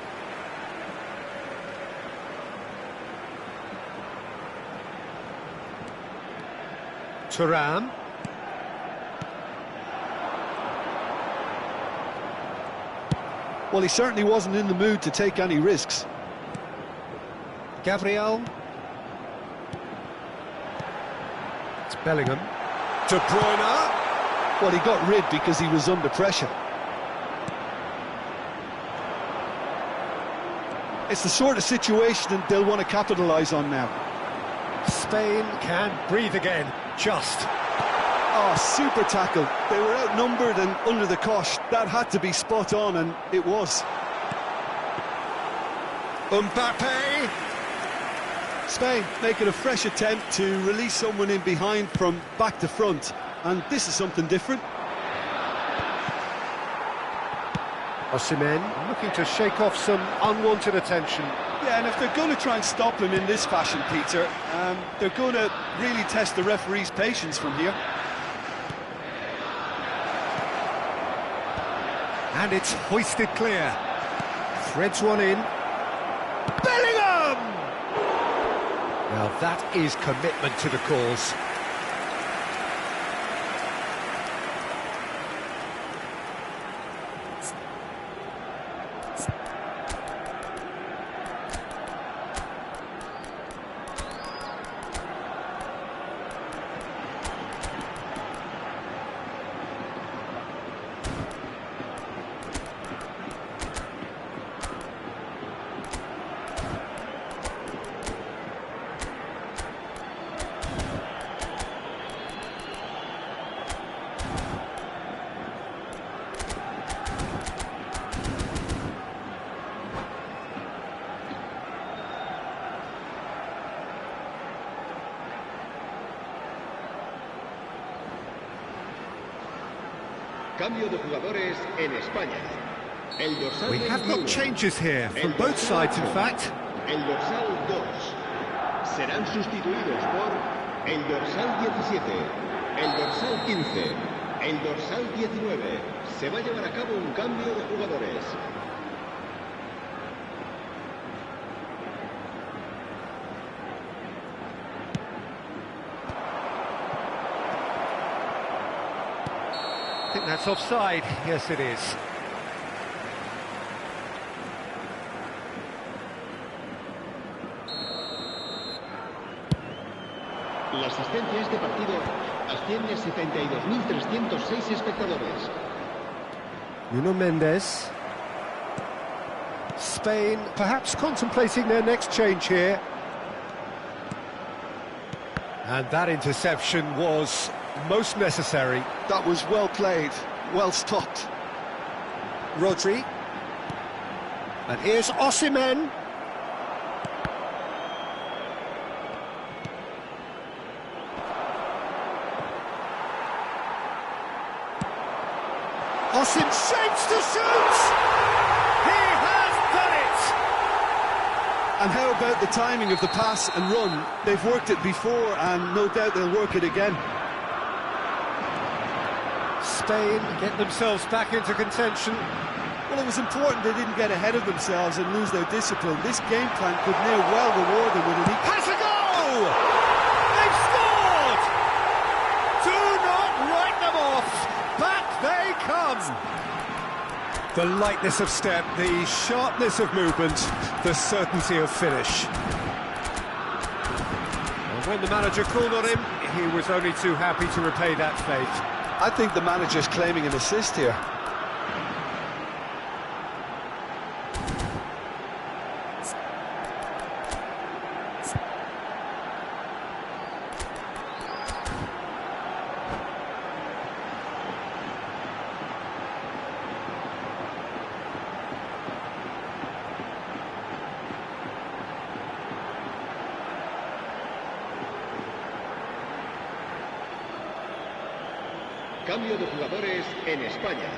Thuram. Well, he certainly wasn't in the mood to take any risks. Gabriel. It's Bellingham. De Bruyne. Well, he got rid because he was under pressure. It's the sort of situation they'll want to capitalise on now. Spain can breathe again, just. Oh, super tackle. They were outnumbered and under the cosh. That had to be spot on, and it was. Mbappe. Spain making a fresh attempt to release someone in behind from back to front, and this is something different. Osimhen looking to shake off some unwanted attention. Yeah, and if they're going to try and stop him in this fashion, Peter, they're going to really test the referee's patience from here. And it's hoisted clear. Threads one in. Bellingham! Now that is commitment to the cause. Cambio de jugadores en España. El dorsal We have got 21. changes here from El both dorsal sides, in 1. fact. El dorsal 2. Serán sustituidos por el dorsal 17, el dorsal 15, el dorsal 19. Se va a llevar a cabo un cambio de jugadores. I think that's offside. Yes, it is. La asistencia a este partido asciende a 72.306 espectadores. Nuno Mendes. Spain perhaps contemplating their next change here. And that interception was most necessary. That was well played, well stopped. Rodri. And here's Osimhen. Osim shapes to shoot! He has done it! And how about the timing of the pass and run? They've worked it before and no doubt they'll work it again. Spain get themselves back into contention. Well, it was important they didn't get ahead of themselves and lose their discipline. This game plan could now well reward them with an equal... Has a goal! They've scored! Do not write them off! Back they come! The lightness of step, the sharpness of movement, the certainty of finish. And when the manager called on him, he was only too happy to repay that faith. I think the manager's claiming an assist here. Cambio de jugadores en España.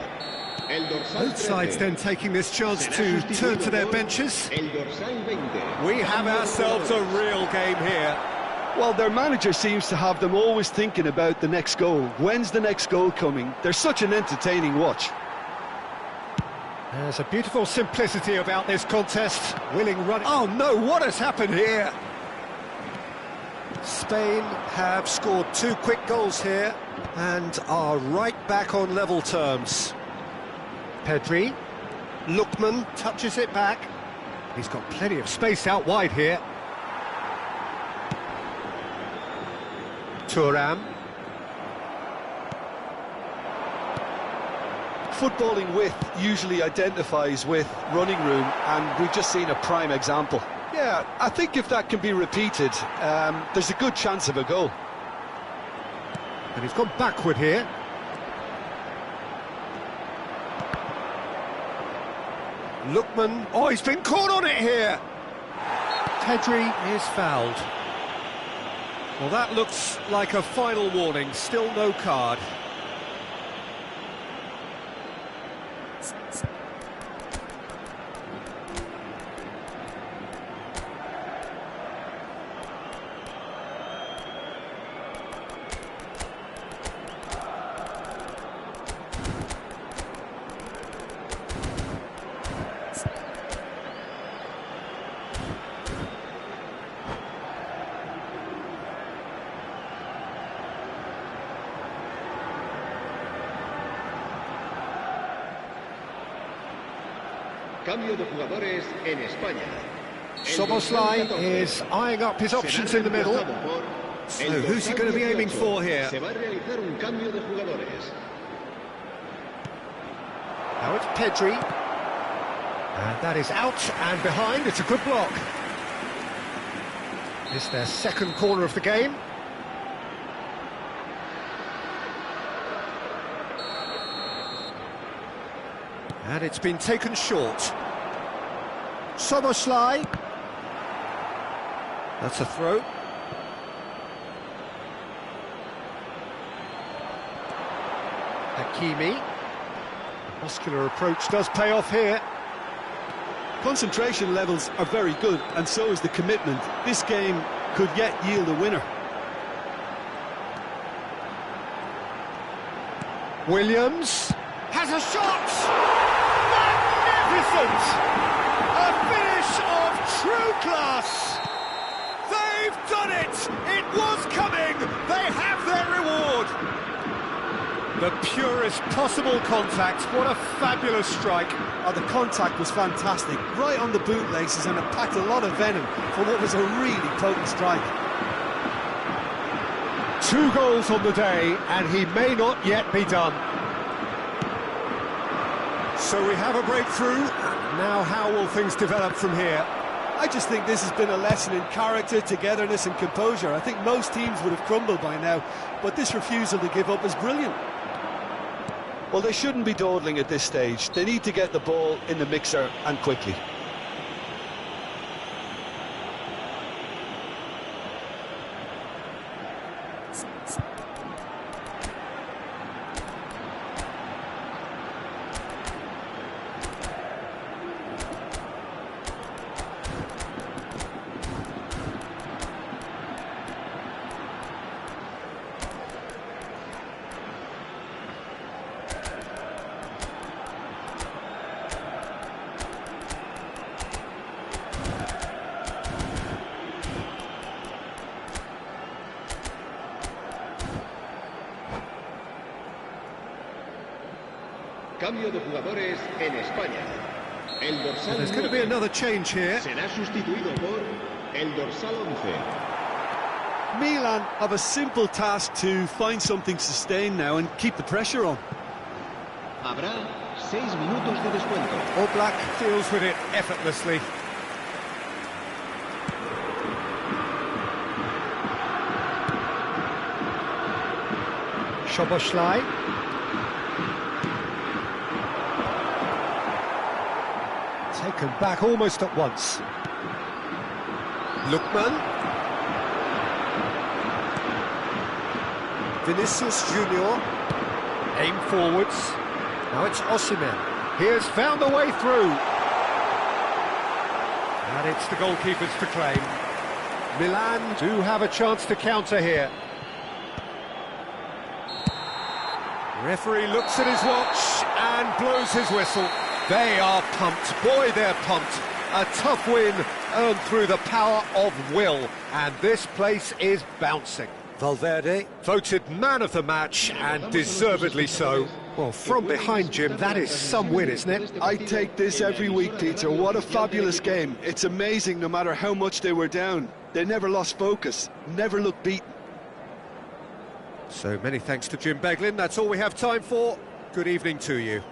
El dorsal Both sides 13. then taking this chance Será to sustituido turn to their por benches. El dorsal 20. We have ourselves a real game here. Well, their manager seems to have them always thinking about the next goal. When's the next goal coming? They're such an entertaining watch. There's a beautiful simplicity about this contest. Willing running. Oh no, what has happened here? Spain have scored 2 quick goals here and are right back on level terms. Pedri. Lookman touches it back. He's got plenty of space out wide here. Thuram. Footballing width usually identifies with running room, and we've just seen a prime example. Yeah, I think if that can be repeated, there's a good chance of a goal. And he's gone backward here. Lookman. Oh, he's been caught on it here. Pedri is fouled. Well, that looks like a final warning. Still no card. Cambio de jugadores en España. El Soboslai dorsal 14. is eyeing up his options Será in the middle. reemplazado por So el who's he dorsal going to be aiming 18. for here? Se va a realizar un cambio de jugadores. Now it's Pedri. And that is out and behind. It's a good block. It's their second corner of the game. And it's been taken short. Soboslai. That's a throw. Hakimi. Muscular approach does pay off here. Concentration levels are very good, and so is the commitment. This game could yet yield a winner. Williams has a shot! Magnificent! A finish of true class! They've done it! It was coming! They have their reward! The purest possible contact. What a fabulous strike. Oh, the contact was fantastic, right on the bootlaces, and it packed a lot of venom for what was a really potent strike. 2 goals on the day, and he may not yet be done. So we have a breakthrough. Now how will things develop from here? I just think this has been a lesson in character, togetherness and composure. I think most teams would have crumbled by now, but this refusal to give up is brilliant. Well, they shouldn't be dawdling at this stage. They need to get the ball in the mixer, and quickly. Cambio de jugadores en España. El dorsal There's going to be another change here. será sustituido por el dorsal 11. Milan have a simple task to find something sustained now and keep the pressure on. Habrá 6 minutos de descuento. Oblak deals with it effortlessly. Szoboszlai. Taken back almost at once. Lookman. Vinicius Junior. Aim forwards. Now it's Osimhen. He has found a way through. And it's the goalkeepers to claim. Milan do have a chance to counter here. Referee looks at his watch and blows his whistle. They are pumped. Boy, they're pumped. A tough win earned through the power of will. And this place is bouncing. Valverde voted man of the match, and deservedly so. Well, from behind, Jim, that is some win, isn't it? I take this every week, Peter. What a fabulous game. It's amazing no matter how much they were down. They never lost focus, never looked beaten. So many thanks to Jim Beglin. That's all we have time for. Good evening to you.